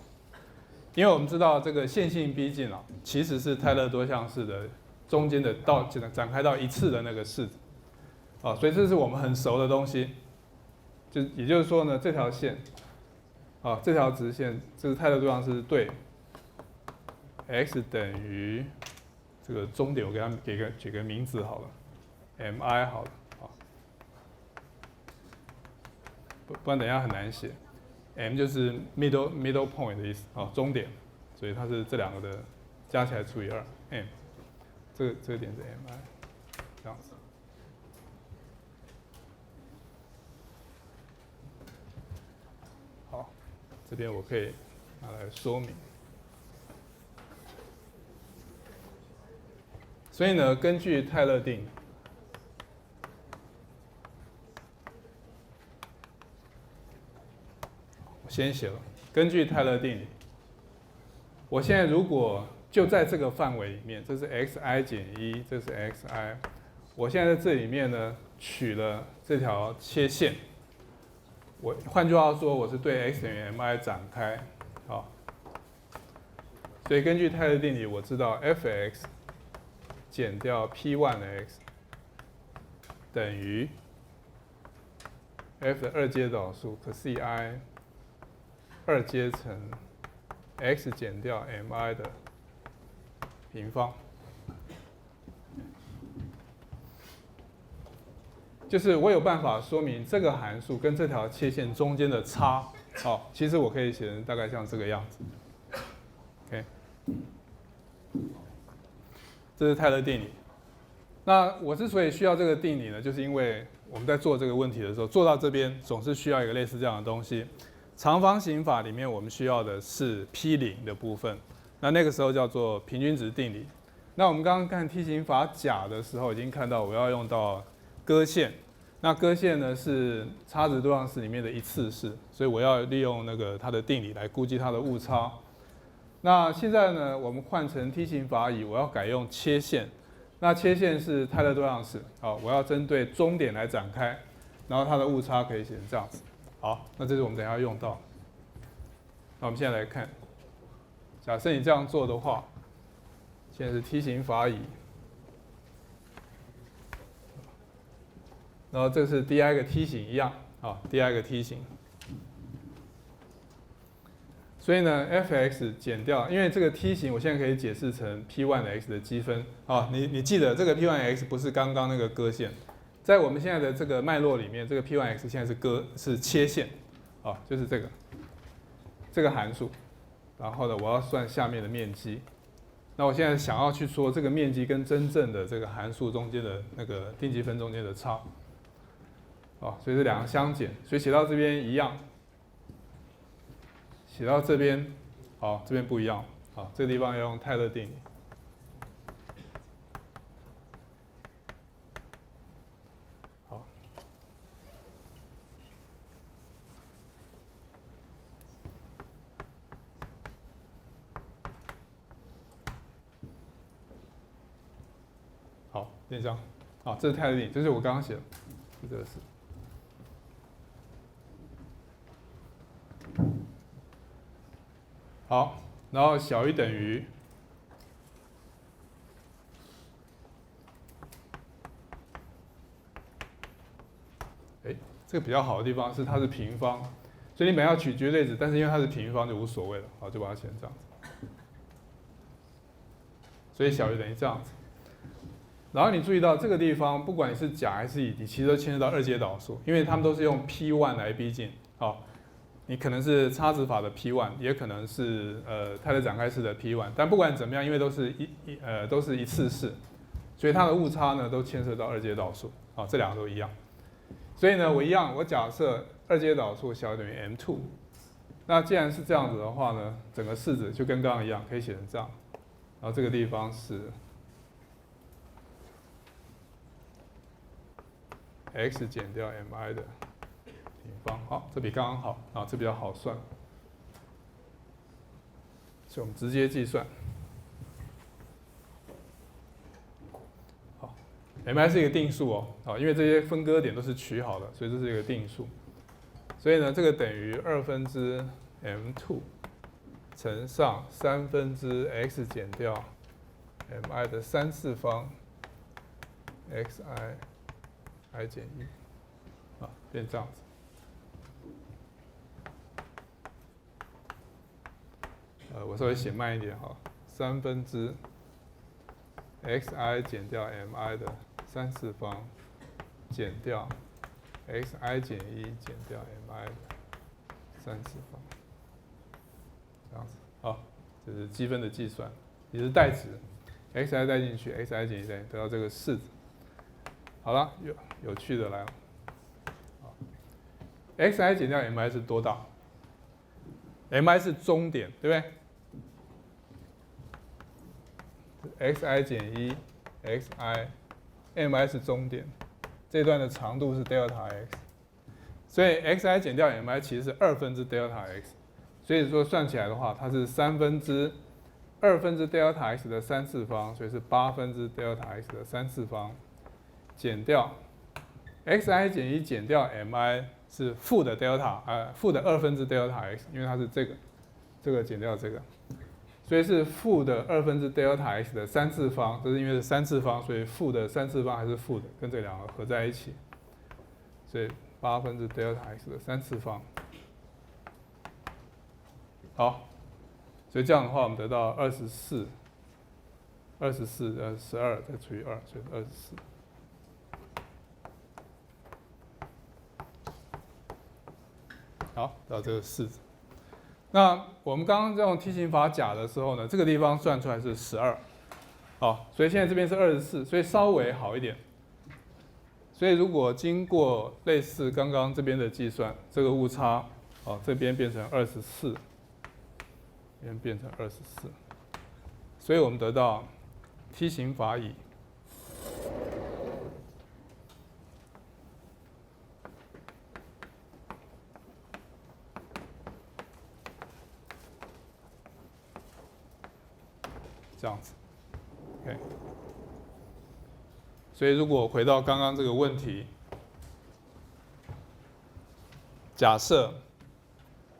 因为我们知道这个线性逼近其实是泰勒多项式的中间的展开到一次的那个式子，所以这是我们很熟的东西。也就是说呢，这条线。这条直线，这个泰勒多项式对 x 等于这个终点，我给它取个名字好了 ，mi 好了，不然等一下很难写。m 就是 middle point 的意思，终点，所以它是这2个的加起来除以2 m， 这个点是 mi， 这样子。这边我可以拿来说明。所以呢，根据泰勒定理，我先写了。根据泰勒定理，我现在如果就在这个范围里面，这是 xi 减1，这是 xi， 我现在在这里面呢取了这条切线。换句话说，我是对 x 等于 mi 展开，所以根据泰勒定理，我知道 f(x) 减掉 p1x 等于 f 的2阶导数可 ci 2阶乘 x 减掉 mi 的平方。就是我有办法说明这个函数跟这条切线中间的差，其实我可以写成大概像这个样子。OK， 这是泰勒定理。那我之所以需要这个定理呢，就是因为我们在做这个问题的时候，做到这边总是需要一个类似这样的东西。长方形法里面我们需要的是 P0的部分，那个时候叫做平均值定理。那我们刚刚看梯形法甲的时候，已经看到我要用到割线，那割线呢是差值多项式里面的一次式，所以我要利用那个它的定理来估计它的误差。那现在呢，我们换成梯形法乙，我要改用切线。那切线是泰勒多项式，好，我要针对终点来展开，然后它的误差可以写成这样子。好，那这是我们等一下要用到。那我们现在来看，假设你这样做的话，现在是梯形法乙，然后这是第二个梯形一样，啊，第二个梯形。所以呢 ，f(x) 减掉，因为这个梯形我现在可以解释成 p1 的 x 的积分。啊，你记得这个 p1 的 x 不是刚刚那个割线，在我们现在的这个脉络里面，这个 p1 x 现在是切线，啊，就是这个函数。然后呢，我要算下面的面积。那我现在想要去说这个面积跟真正的这个函数中间的那个定积分中间的差。啊，所以这两个相减，所以写到这边一样。写到这边，好，这边不一样，好，这个地方要用泰勒定理。好，好，变这样，好，这是泰勒定理，这是我刚刚写的，这个是。好，然后小于等于这个比较好的地方是它是平方，所以你本来要取绝对值，但是因为它是平方就无所谓了，好，就把它写成这样子。所以小于等于这样子。然后你注意到这个地方，不管你是甲还是乙，你其实都牵涉到二阶导数，因为它们都是用 p1 来逼近，好。你可能是差值法的 p1， 也可能是泰勒展开式的 p1， 但不管怎么样，因为都是一次式，所以它的误差呢都牵涉到二阶导数，啊，这两个都一样。所以呢，我假设二阶导数小于等于 m2， 那既然是这样子的话呢，整个式子就跟刚刚一样，可以写成这样，然后这个地方是 x 减掉 mi 的平方，好，这比刚刚好啊，这比较好算，所以我们直接计算。好 ，mi 是一个定数哦，啊，因为这些分割点都是取好的，所以这是一个定数。所以呢，这个等于2/m2 乘上3/x 减掉 mi 的3次方 xi 减1，啊，变这样子。我稍微写慢一点哈，3/xi 减掉 mi 的3次方减掉 xi 减1减掉 mi 的3次方，这样子，好，这是积分的计算，也是代值 ，xi 带进去 ，xi 减1等于得到这个式子。好了，有趣的来了，xi 减掉 mi 是多大 ？mi 是终点，对不对？xi 减1 xi，mi 是终点，这段的长度是 delta x， 所以 xi 减掉 mi 其实是2/delta x， 所以说算起来的话，它是2/delta x 的3次方，所以是8/delta x 的3次方，减掉 xi 减1减掉 mi 是负的 delta，负的2/delta x， 因为它是这个减掉这个。所以是负的2/delta x 的3次方，这是因为是3次方，所以负的3次方还是负的，跟这两个合在一起，所以8/delta x 的3次方。好，所以这样的话，我们得到24，12再除以2，所以24。好，到这个式子。那我们刚刚用梯形法甲的时候呢，这个地方算出来是12，好，所以现在这边是24，所以稍微好一点。所以如果经过类似刚刚这边的计算，这个误差，这边变成24，这边变成24，所以我们得到梯形法乙这样子 ，OK。所以如果回到刚刚这个问题，假设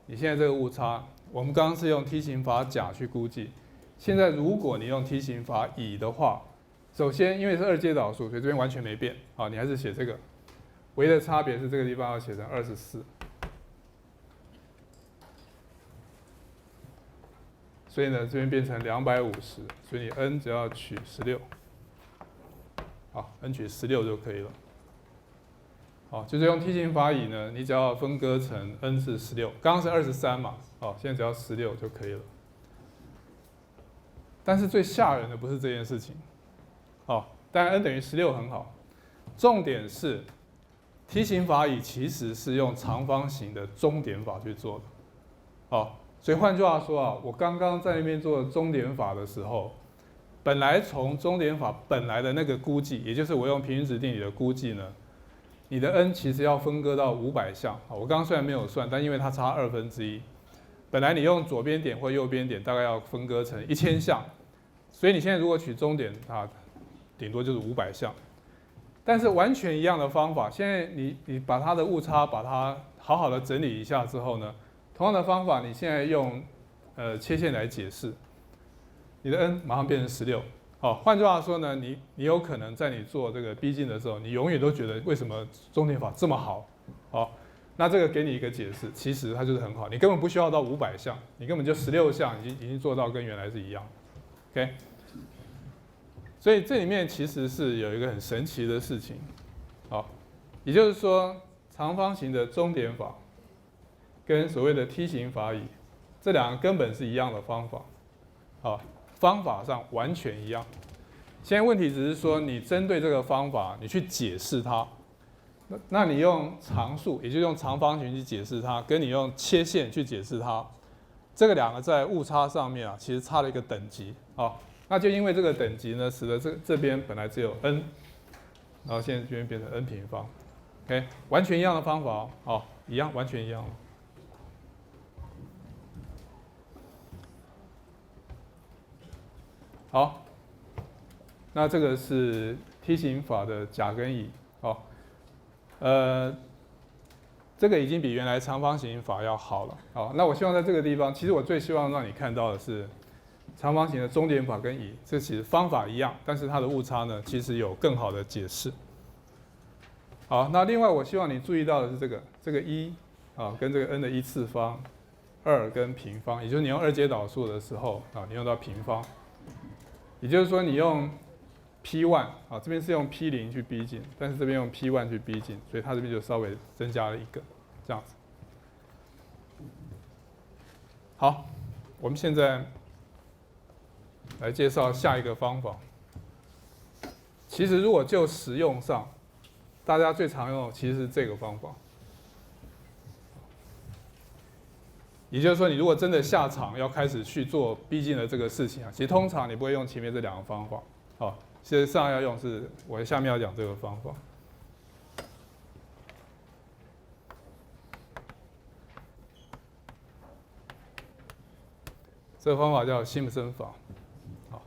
你现在这个误差，我们刚刚是用梯形法甲去估计，现在如果你用梯形法乙的话，首先因为是二阶导数，所以这边完全没变，好，你还是写这个，唯一的差别是这个地方要写成24。所以呢，这边变成250，所以你 n 只要取16，好 ，n 取16就可以了。好，就是用梯形法乙呢，你只要分割成 n 是16，刚刚是23嘛，好，现在只要16就可以了。但是最吓人的不是这件事情，好，当然 n 等于16很好，重点是梯形法乙其实是用长方形的终点法去做的，好。所以换句话说啊，我刚刚在那边做终点法的时候，本来从终点法本来的那个估计，也就是我用平均值定理的估计呢，你的 n 其实要分割到500项。我刚刚虽然没有算，但因为它差1/2，本来你用左边点或右边点大概要分割成1000项，所以你现在如果取终点啊，顶多就是500项。但是完全一样的方法，现在你把它的误差把它好好的整理一下之后呢？同样的方法，你现在用切线来解释，你的 n 马上变成16。好，换句话说呢，你有可能在你做这个逼近的时候，你永远都觉得为什么终点法这么好？好，那这个给你一个解释，其实它就是很好，你根本不需要到500项，你根本就16项已经做到跟原来是一样。OK， 所以这里面其实是有一个很神奇的事情，好，也就是说长方形的终点法。跟所谓的梯形法乙，这两个根本是一样的方法，好，方法上完全一样。现在问题只是说，你针对这个方法，你去解释它，那你用常数，也就是用长方形去解释它，跟你用切线去解释它，这个两个在误差上面啊，其实差了一个等级，好，那就因为这个等级呢，使得这边本来只有 n， 然后现在这边变成 n 平方 ，OK， 完全一样的方法哦，好，一样，完全一样。好，那这个是梯形法的甲跟乙，好，这个已经比原来长方形法要好了，好，那我希望在这个地方，其实我最希望让你看到的是长方形的终点法跟乙，这其实方法一样，但是它的误差呢，其实有更好的解释。好，那另外我希望你注意到的是这个1啊，跟这个 n 的1次方，2跟平方，也就是你用二阶导数的时候啊，你用到平方。也就是说，你用 P1 啊，这边是用 P0去逼近，但是这边用 P1 去逼近，所以它这边就稍微增加了一个，这样子。好，我们现在来介绍下一个方法。其实如果就实用上，大家最常用的其实是这个方法。也就是说，你如果真的下场要开始去做逼近的这个事情啊，其实通常你不会用前面这两个方法，好，事实上要用是我下面要讲这个方法。这个方法叫辛普森法，好，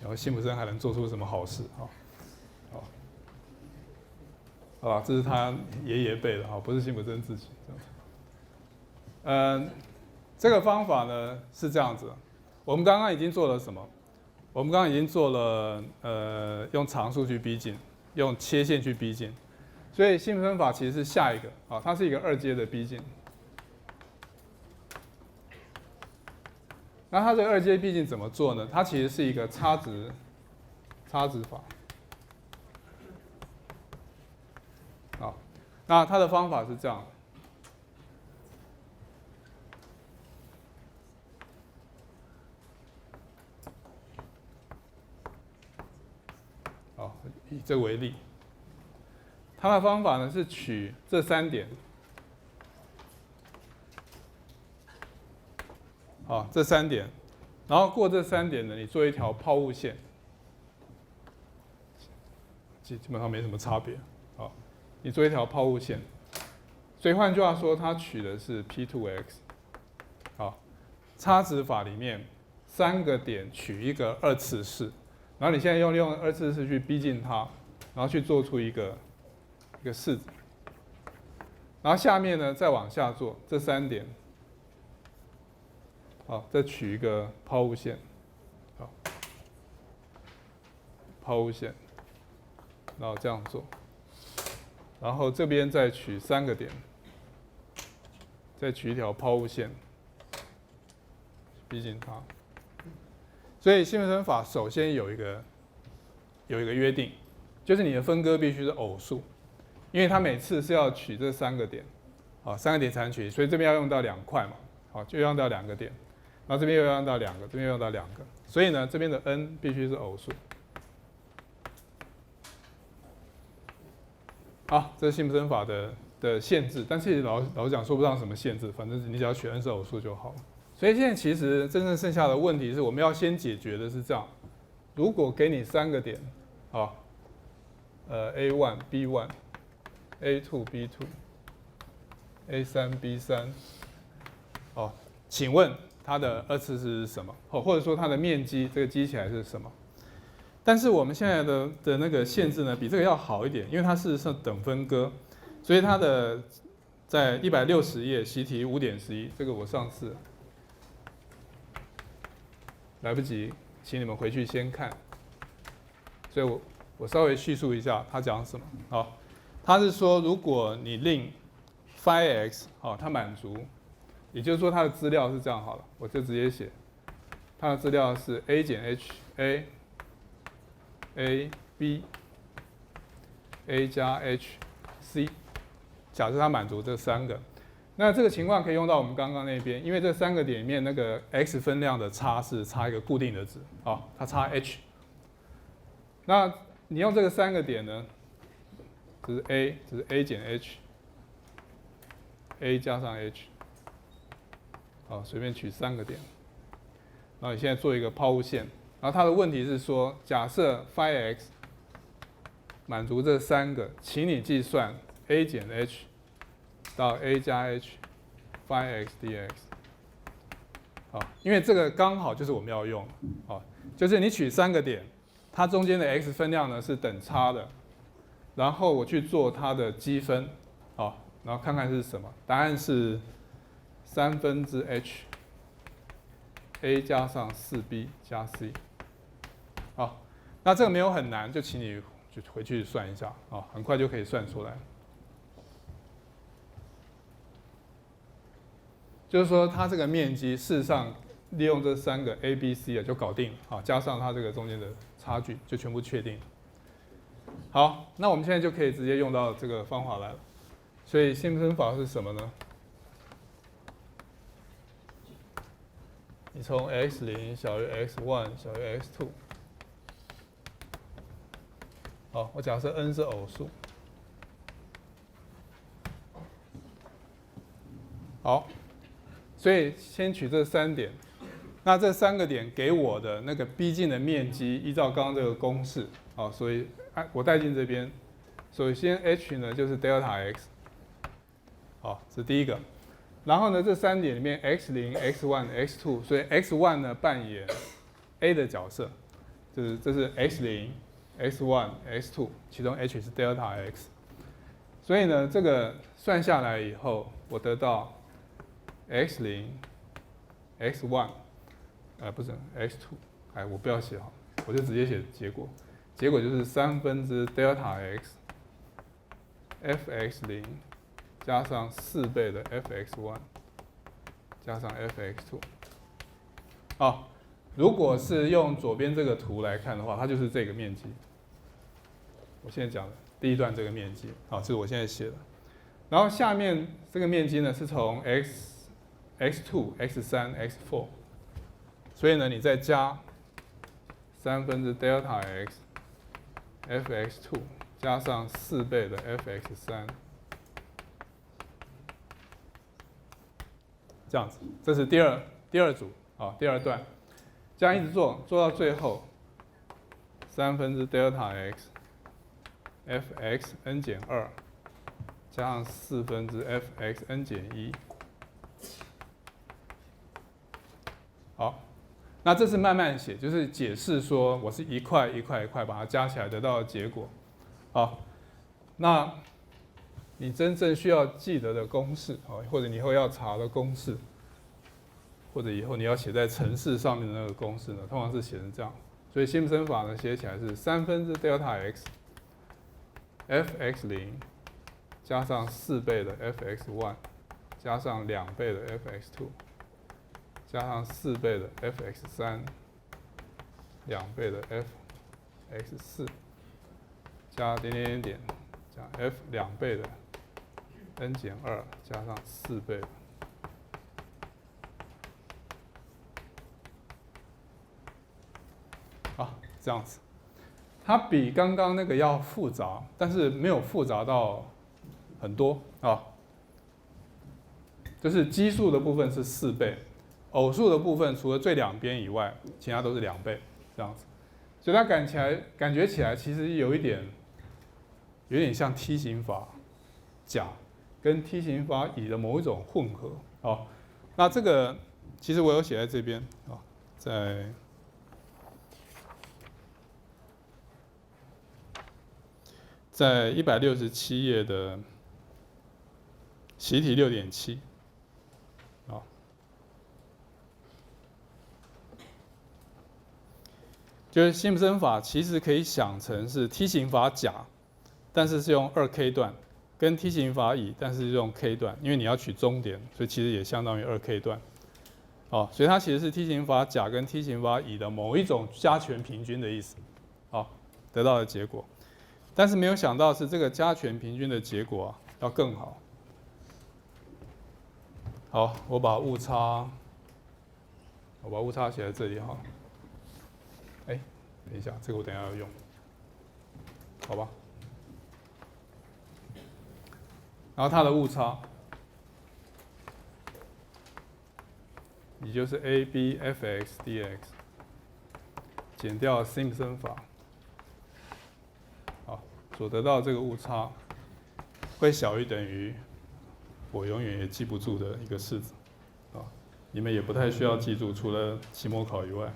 然后辛普森还能做出什么好事啊？啊，这是他爷爷背的哈，不是辛普森自己。这个方法呢是这样子，我们刚刚已经做了什么？我们刚刚已经做了用常数去逼近，用切线去逼近，所以辛普森法其实是下一个啊，它是一个二阶的逼近。那它这个二阶逼近怎么做呢？它其实是一个差值法。好，那它的方法是这样。好，以这为例，它的方法呢是取这3点，好，这3点，然后过这3点呢，你做一条抛物线，基本上没什么差别。好，你做一条抛物线，所以换句话说，它取的是 P2x。好，差值法里面3个点取一个二次式，然后你现在用二次式去逼近它，然后去做出一个式子，然后下面呢再往下做这3点，好，再取一个抛物线，好，抛物线，然后这样做，然后这边再取3个点，再取一条抛物线，逼近它。所以辛普森法首先有一个约定，就是你的分割必须是偶数，因为它每次是要取这3个点，好，3个点才能取，所以这边要用到2块嘛，好，就用到2个点，然后这边又要用到2个，这边又用到2个，所以呢，这边的 n 必须是偶数。好，这是辛普森法的限制，但是老实讲说不上什么限制，反正你只要取 n 是偶数就好了。所以现在其实真正剩下的问题是我们要先解决的是这样：如果给你3个点，好，A1 B1 A2 B2 A3 B3，哦，请问它的二次式是什么？或者说它的面积这个积起来是什么？但是我们现在的那个限制呢，比这个要好一点，因为它事实上等分割，所以它的在160页习题5.11，这个我上次来不及，请你们回去先看。所以我稍微叙述一下它讲什么。好，它是说如果你令 phi(x) 好，它满足，也就是说它的资料是这样好了，我就直接写，它的资料是 a 减 h a A B A 加 H C， 假设它满足这3个，那这个情况可以用到我们刚刚那边，因为这3个点里面那个 x 分量的差是差一个固定的值，啊，它差 h。那你用这个3个点呢，这是 A， 这是 A 减 H，A 加上 H， 好，随便取3个点，然后你现在做一个抛物线。然后它的问题是说，假设 phi(x) 满足这3个，请你计算 a 减 h 到 a 加 h phi(x) dx。好，因为这个刚好就是我们要用，好，就是你取3个点，它中间的 x 分量呢是等差的，然后我去做它的积分，好，然后看看是什么，答案是h a 加上4b 加 c。好，那这个没有很难，就请你就回去算一下啊，很快就可以算出来。就是说，它这个面积事实上利用这3个 A、B、C 啊就搞定了啊，加上它这个中间的差距就全部确定了。好，那我们现在就可以直接用到这个方法来了。所以辛普森法是什么呢？你从 x0小于 x1 小于 x2。好，我假设 n 是偶数。好，所以先取这3点，那这3个点给我的那个逼近的面积，依照刚刚这个公式，好，所以我带进这边。首先 h 呢就是 delta x， 好，这是第一个。然后呢，这3点里面 x0、x1、x2， 所以 x1 呢扮演 a 的角色，这是 x0。x1、x2， 其中 h 是 delta x， 所以呢，这个算下来以后，我得到 x0、x1， 不是 x2， 我不要写好，我就直接写结果，结果就是3/delta x fx0加上4倍的 fx1加上 fx2。好，如果是用左边这个图来看的话，它就是这个面积。我现在讲的第一段这个面积，好，这是我现在写的。然后下面这个面积呢，是从 x2、x3、x4， 所以呢，你再加3/delta x fx2加上4倍的 fx3， 这样子，这是第二组，好，第二段，这样一直做到最后，3/delta x fx n 减2加上4/fx n 减1，好，那这是慢慢写，就是解释说我是一块一块一块把它加起来得到的结果。好，那你真正需要记得的公式，或者你以后要查的公式，或者以后你要写在程式上面的那个公式呢，通常是写成这样。所以辛普森法呢，写起来是3/delta x，fx0 加上4倍的 fx1 加上2倍的 fx2 加上4倍的 fx3 2倍的 fx4 加点点点点加 f 2倍的 n 减2加上4倍的。啊，这样子，它比刚刚那个要复杂，但是没有复杂到很多啊。就是奇数的部分是4倍，偶数的部分除了最两边以外，其他都是2倍，这样子。所以它感觉起来其实有点像梯形法甲跟梯形法乙的某一种混合。好，那这个其实我有写在这边啊，在167页的习题6.7，啊，就是辛普森法其实可以想成是梯形法甲，但是是用2k 段，跟梯形法乙，但是用 k 段，因为你要取中点，所以其实也相当于2k 段。哦，所以它其实是梯形法甲跟梯形法乙的某一种加权平均的意思，好，得到的结果。但是没有想到是这个加权平均的结果要更好。好，我把误差写在这里哈。哎，等一下，这个我等一下要用，好吧？然后它的误差，也就是 AB fx dx 减掉辛普森法。所得到这个误差会小于等于我永远也记不住的一个式子，啊，你们也不太需要记住，除了期末考以外。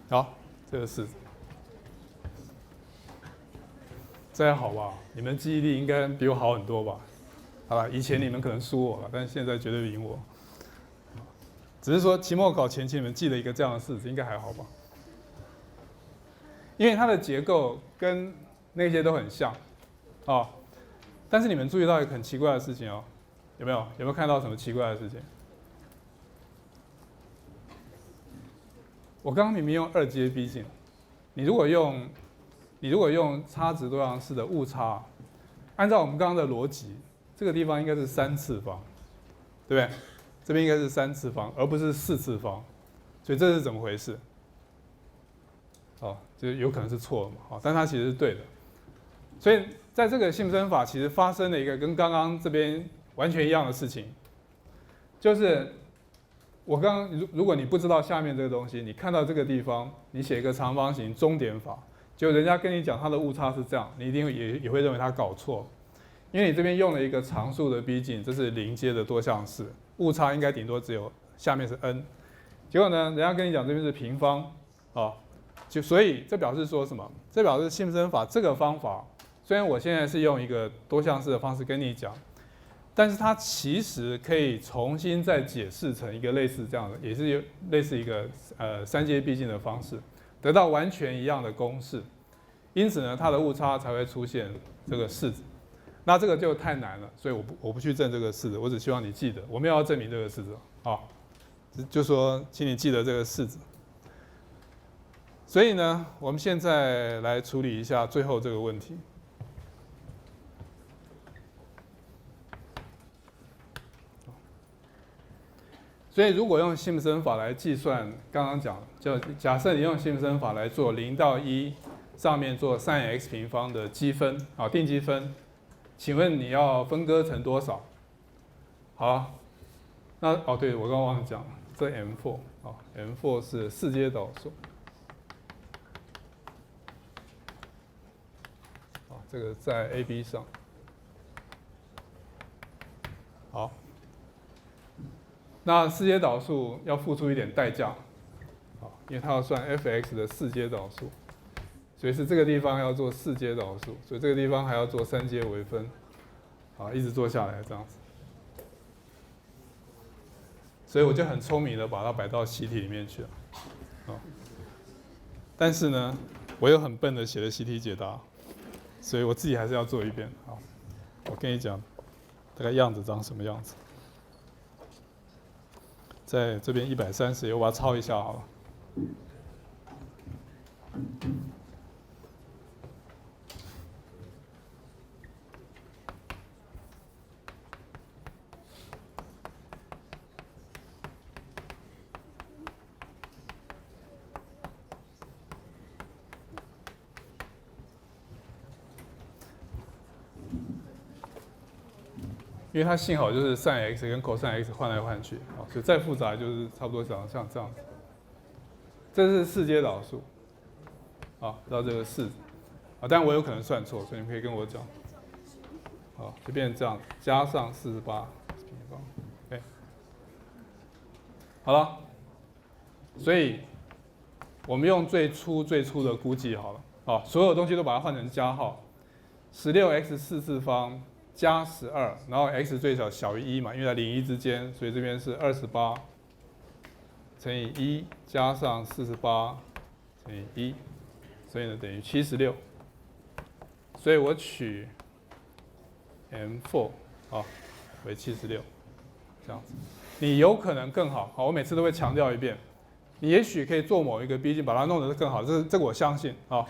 好，这个式子。这样好吧？你们记忆力应该比我好很多吧？好吧，以前你们可能输我了，但是现在绝对赢我。只是说期末考前期你们记了一个这样的式子，应该还好吧？因为它的结构跟那些都很像，哦。但是你们注意到一个很奇怪的事情哦，有没有？有没有看到什么奇怪的事情？我刚刚明明用2阶逼近，你如果用差值多项式的误差，按照我们刚刚的逻辑，这个地方应该是3次方，对不对？这边应该是3次方，而不是4次方，所以这是怎么回事？哦，就有可能是错的嘛，好，但它其实是对的。所以在这个辛普森法其实发生了一个跟刚刚这边完全一样的事情，就是我刚刚如果你不知道下面这个东西，你看到这个地方，你写一个长方形终点法。就人家跟你讲它的误差是这样，你一定也会认为它搞错，因为你这边用了一个常数的逼近，这是0阶的多项式，误差应该顶多只有下面是 n， 结果呢，人家跟你讲这边是平方，啊，所以这表示说什么？这表示辛普森法这个方法，虽然我现在是用一个多项式的方式跟你讲，但是它其实可以重新再解释成一个类似这样的，也是类似一个3阶逼近的方式。得到完全一样的公式，因此呢，它的误差才会出现这个式子。那这个就太难了，所以我不去证这个式子，我只希望你记得，我没有要证明这个式子，好，就说请你记得这个式子。所以呢，我们现在来处理一下最后这个问题。所以，如果用辛普森法来计算，刚刚讲，就假设你用辛普森法来做0到1上面做 sin x 平方的积分，啊，定积分，请问你要分割成多少？好，那哦，对，我刚刚忘了讲，这 M4 啊，M4 是4阶导数。啊，这个在 AB 上。好，那4阶导数要付出一点代价，啊，因为它要算 f(x) 的4阶导数，所以是这个地方要做4阶导数，所以这个地方还要做3阶微分，啊，一直做下来这样子。所以我就很聪明的把它摆到习题里面去了，啊，但是呢，我又很笨的写了习题解答，所以我自己还是要做一遍。好，我跟你讲，大概样子长什么样子。在这边130，我把它抄一下好了。因为它幸好就是 sin x 跟 cos x 换来换去，啊，所以再复杂就是差不多长得像这样子。这是4阶导数，啊，到这个4，啊，但我有可能算错，所以你们可以跟我讲。好，就变成这样，加上48平方，哎，好了，所以我们用最初的估计好了，啊，所有东西都把它换成加号，16x4次方。加12，然后 x 最小小于1嘛，因为在0、1之间，所以这边是28乘以1加上48乘以1，所以呢等于76。所以我取 M4 啊为76，这样子。你有可能更好，好，我每次都会强调一遍，你也许可以做某一个逼近，把它弄得更好，这个我相信啊。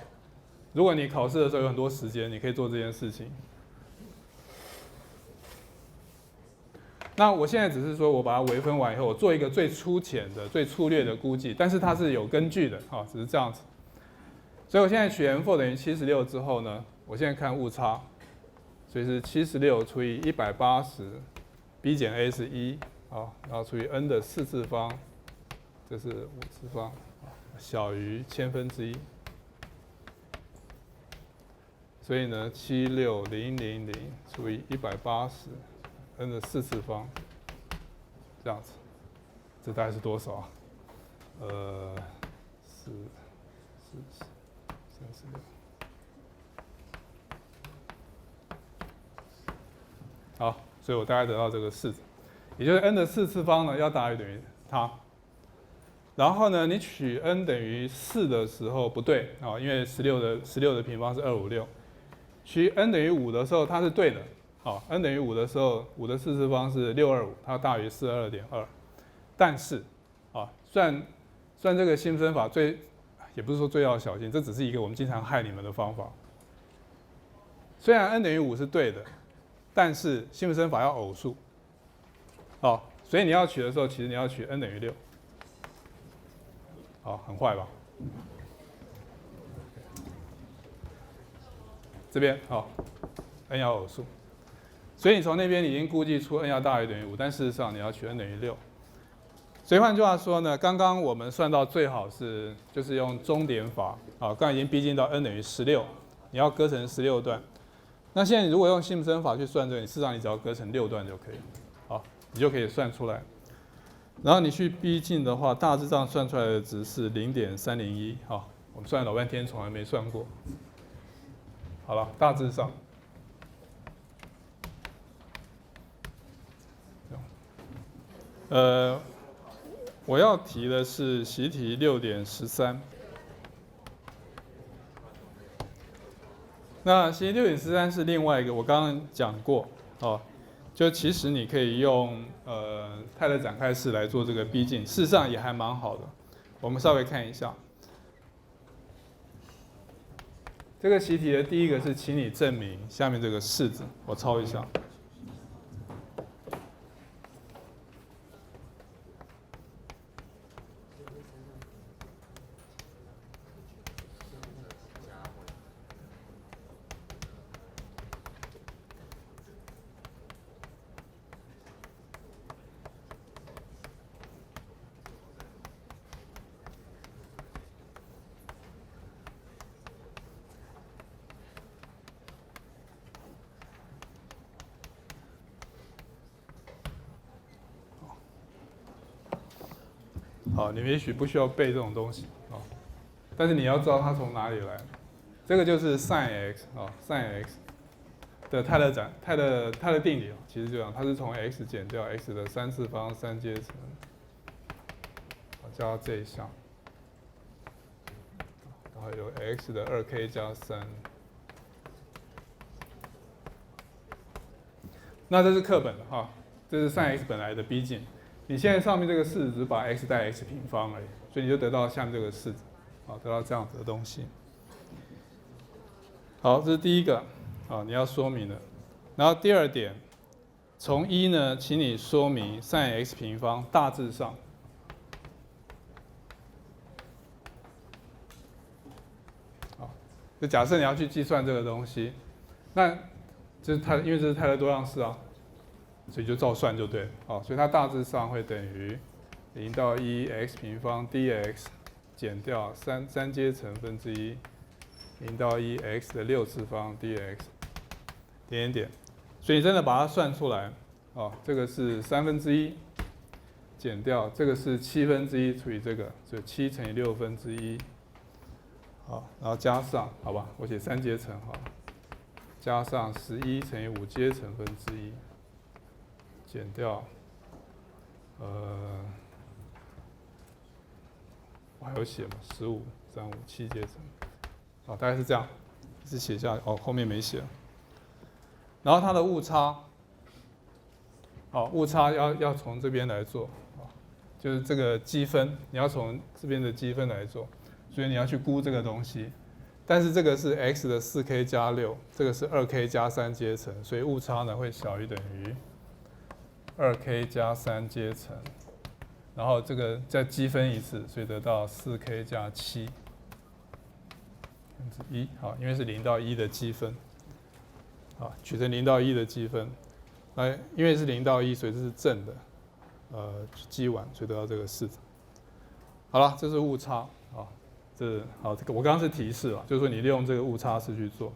如果你考试的时候有很多时间，你可以做这件事情。那我现在只是说我把它微分完以后，我做一个最粗浅的、最粗略的估计，但是它是有根据的，啊，只是这样子。所以我现在取 M4 等于76之后呢，我现在看误差，所以是76除以180，b 减 a 是1，啊，然后除以 n 的4次方，这是5次方，小于1/1000，所以呢76000除以180。n 的4次方，这样子，这大概是多少啊？4、36。好，所以我大概得到这个式子，也就是 n 的4次方呢要大于等于它。然后呢，你取 n 等于4的时候不对啊，因为16的平方是256，取 n 等于5的时候它是对的。好 ，n 等于5的时候，5的4次方是625，它大于42.2。但是，啊，算这个新分法也不是说最要小心，这只是一个我们经常害你们的方法。虽然 n 等于5是对的，但是新分法要偶数。好，所以你要取的时候，其实你要取 n 等于6。好，很坏吧？这边好 ，n 要偶数。所以你从那边已经估计出 n 要大于等于5，但事实上你要取 n 等于6。所以换句话说呢，刚刚我们算到最好就是用中点法，啊，刚刚已经逼近到 n 等于16，你要割成16段。那现在你如果用辛普森法去算这个，事实上你只要割成6段就可以，好，你就可以算出来。然后你去逼近的话，大致上算出来的值是0.301，好，我们算了老半天从来没算过。好了，大致上。我要提的是习题6.13。那习题6.13是另外一个，我刚刚讲过，哦，就其实你可以用泰勒展开式来做这个逼近，事实上也还蛮好的。我们稍微看一下，这个习题的第一个是，请你证明下面这个式子，我抄一下。好，你们也许不需要背这种东西，好，但是你要知道它从哪里来。这个就是 sin x 啊，sin x 的泰勒定理，其实就这样，它是从 x 减掉 x 的3次方3阶乘，加这一项，然后有 x 的2k 加3。那这是课本的哈，这是 sin x 本来的逼近。你现在上面这个式子只是把 x 带 x 平方而已，所以你就得到下面这个式子，好，得到这样子的东西。好，这是第一个，好，你要说明的。然后第二点，从一呢，请你说明 sin x 平方大致上，好，就假设你要去计算这个东西，那这是因为这是泰勒多样式啊，所以就照算就对了，好，所以它大致上会等于0到1 x 平方 dx 减掉3阶乘分之一。0到1 x 的6次方 dx 点点点，所以你真的把它算出来，哦，这个是1/3减掉这个是1/7除以这个，所以7乘以1/6，好，然后加上，好吧，我写3阶乘好了，加上11乘以5阶乘分之一，减掉，我还有写嘛，15、35、7阶乘。好，大概是这样，是写下哦，后面没写。然后它的误差，好，误差要从这边来做，就是这个积分，你要从这边的积分来做，所以你要去估这个东西。但是这个是 x 的4k 加6，这个是2k 加3阶乘，所以误差呢会小于等于2k 加3阶乘，然后这个再积分一次，所以得到4k 加7。1，好，因为是0到1的积分，好，取成0到1的积分，因为是0到1，所以这是正的，积完，所以得到这个式子。好了，这是误差，好，这个我刚刚是提示了，就是说你利用这个误差式去做。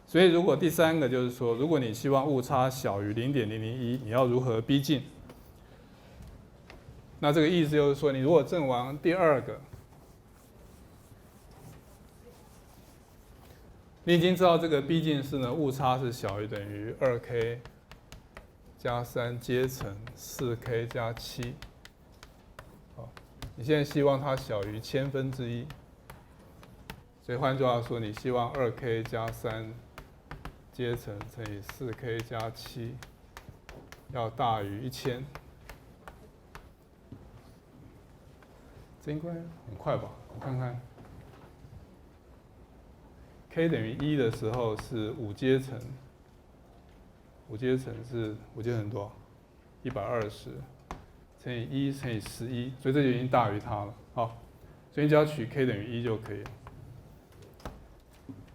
所以如果第三个就是说，如果你希望误差小于0.001，你要如何逼近？那这个意思就是说，你如果证完第二个。你已经知道这个逼近式呢，误差是小于等于2k 加3阶乘4k 加7。好，你现在希望它小于1/1000，所以换句话说，你希望2k 加3阶乘乘以4k 加7要大于1000。这应该很快吧？我看看。k 等于1的时候是5阶乘，5阶乘是5阶乘多少？120乘以1乘以11，所以这就已经大于它了。好，所以你只要取 k 等于1就可以了。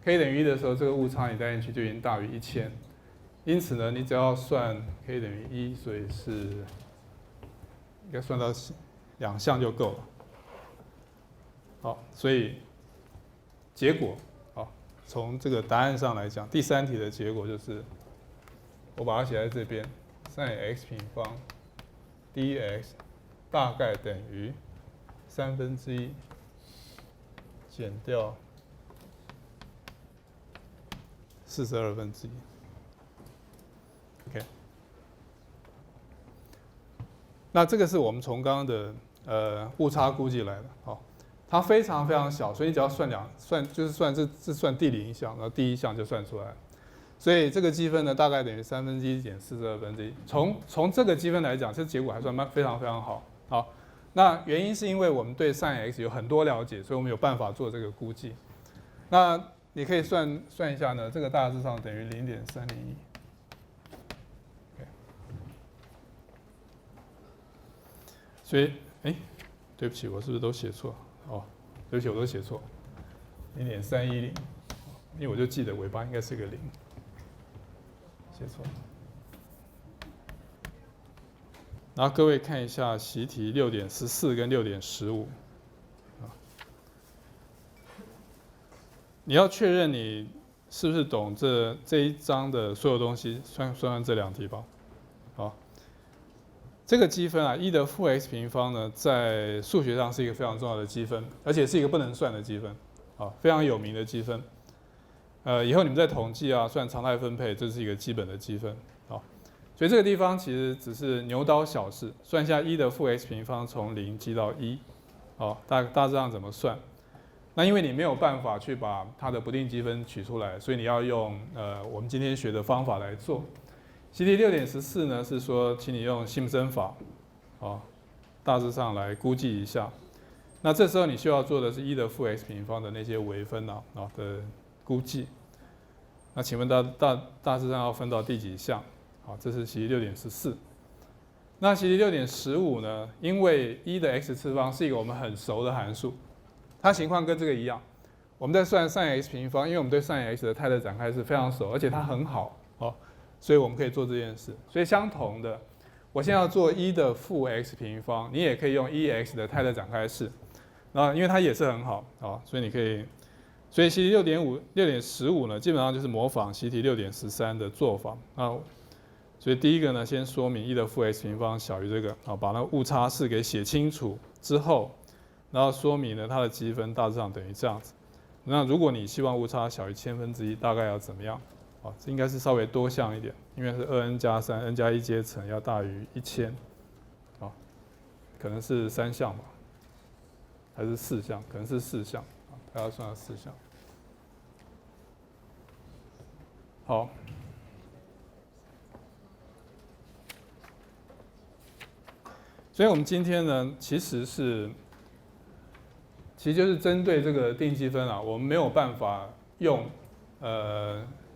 k 等于1的时候，这个误差你带进去就已经大于1000，因此呢，你只要算 k 等于1，所以是应该算到2项就够了。好，所以结果。从这个答案上来讲，第三题的结果就是，我把它写在这边 ，sin x 平方 dx 大概等于1/3减掉42/1。OK， 那这个是我们从刚刚的误差估计来的，好。它非常非常小，所以你只要算就是算这算第0项，然后第1项就算出来。所以这个积分呢，大概等于1/3减42/1。从这个积分来讲，这结果还算非常非常好。好，那原因是因为我们对 sin x 有很多了解，所以我们有办法做这个估计。那你可以算一下呢，这个大致上等于0.301。所以，对不起，我是不是都写错？哦，对不起，我都写错，0.310，因为我就记得尾巴应该是个0，写错。然后各位看一下习题6.14跟6.15，你要确认你是不是懂这一章的所有东西，算这2题吧。好，这个积分啊，e 的负 x 平方呢，在数学上是一个非常重要的积分，而且是一个不能算的积分，啊，非常有名的积分。以后你们在统计啊，算常态分配，这是一个基本的积分，啊，所以这个地方其实只是牛刀小试，算一下e的负 x 平方从0积到1，大致上怎么算？那因为你没有办法去把它的不定积分取出来，所以你要用我们今天学的方法来做。习题6.14呢是说，请你用辛普森法，大致上来估计一下。那这时候你需要做的是e的负 x 平方的那些微分的估计。那请问大致上要分到第几项？好，这是习题6.14。那习题6.15呢？因为1的 x 次方是一个我们很熟的函数，它情况跟这个一样。我们在算 sin x 平方，因为我们对 sin x 的泰勒展开是非常熟，而且它很好，所以我们可以做这件事。所以相同的，我现在要做1的负 x 平方，你也可以用 1x 的泰勒展开式。那因为它也是很好，所以你可以，所以习题6.15呢，基本上就是模仿习题6.13的做法。所以第一个呢，先说明1的负 x 平方小于这个，把那误差式给写清楚之后，然后说明呢它的积分大致上等于这样子。那如果你希望误差小于1/1000，大概要怎么样？这应该是稍微多项一点，因为是2n加3 n 加1阶乘要大于1000，可能是3项吧，还是4项？可能是4项，大家算到4项。好。所以我们今天呢，其实就是针对这个定积分啊，我们没有办法用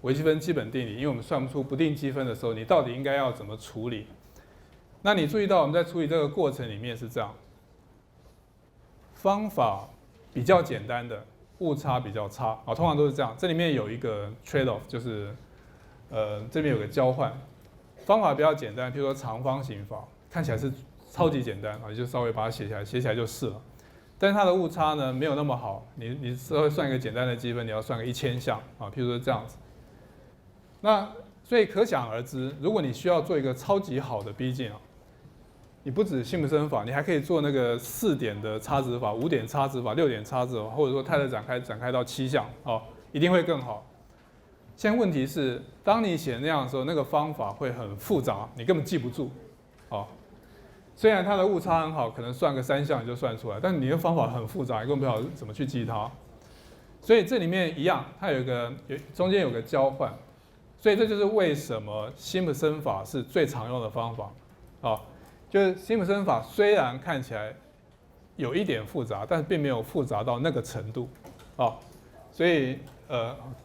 微积分基本定理，因为我们算不出不定积分的时候，你到底应该要怎么处理？那你注意到我们在处理这个过程里面是这样，方法比较简单的，误差比较差，通常都是这样。这里面有一个 trade off， 就是这边有个交换，方法比较简单，比如说长方形法，看起来是超级简单，你就稍微把它写起来，写起来就是了。但是它的误差呢没有那么好，你稍微算一个简单的积分，你要算个1000项譬如说这样子。那所以可想而知，如果你需要做一个超级好的逼近你不止辛普森法，你还可以做那个4点的差值法、5点差值法、6点差值法，或者说泰勒展开到7项，一定会更好。现在问题是，当你写那样的时候，那个方法会很复杂，你根本记不住，虽然它的误差很好，可能算个3项你就算出来，但你的方法很复杂，你根本不晓得怎么去记它。所以这里面一样，它中间有个交换，所以这就是为什么辛普森法是最常用的方法就是辛普森法虽然看起来有一点复杂，但是并没有复杂到那个程度所以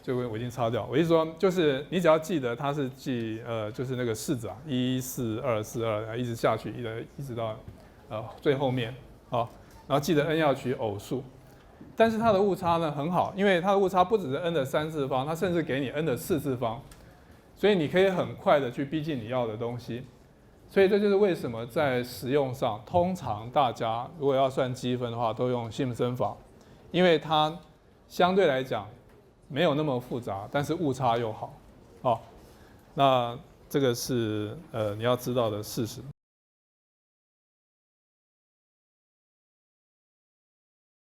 这个我已经擦掉。我意思说，就是你只要记得它是记就是那个式子14242一直下去，一直到最后面然后记得 n 要取偶数，但是它的误差呢很好，因为它的误差不只是 n 的3次方，它甚至给你 n 的4次方，所以你可以很快的去逼近你要的东西。所以这就是为什么在实用上，通常大家如果要算积分的话，都用辛普森法，因为它相对来讲没有那么复杂，但是误差又好。那这个是你要知道的事实。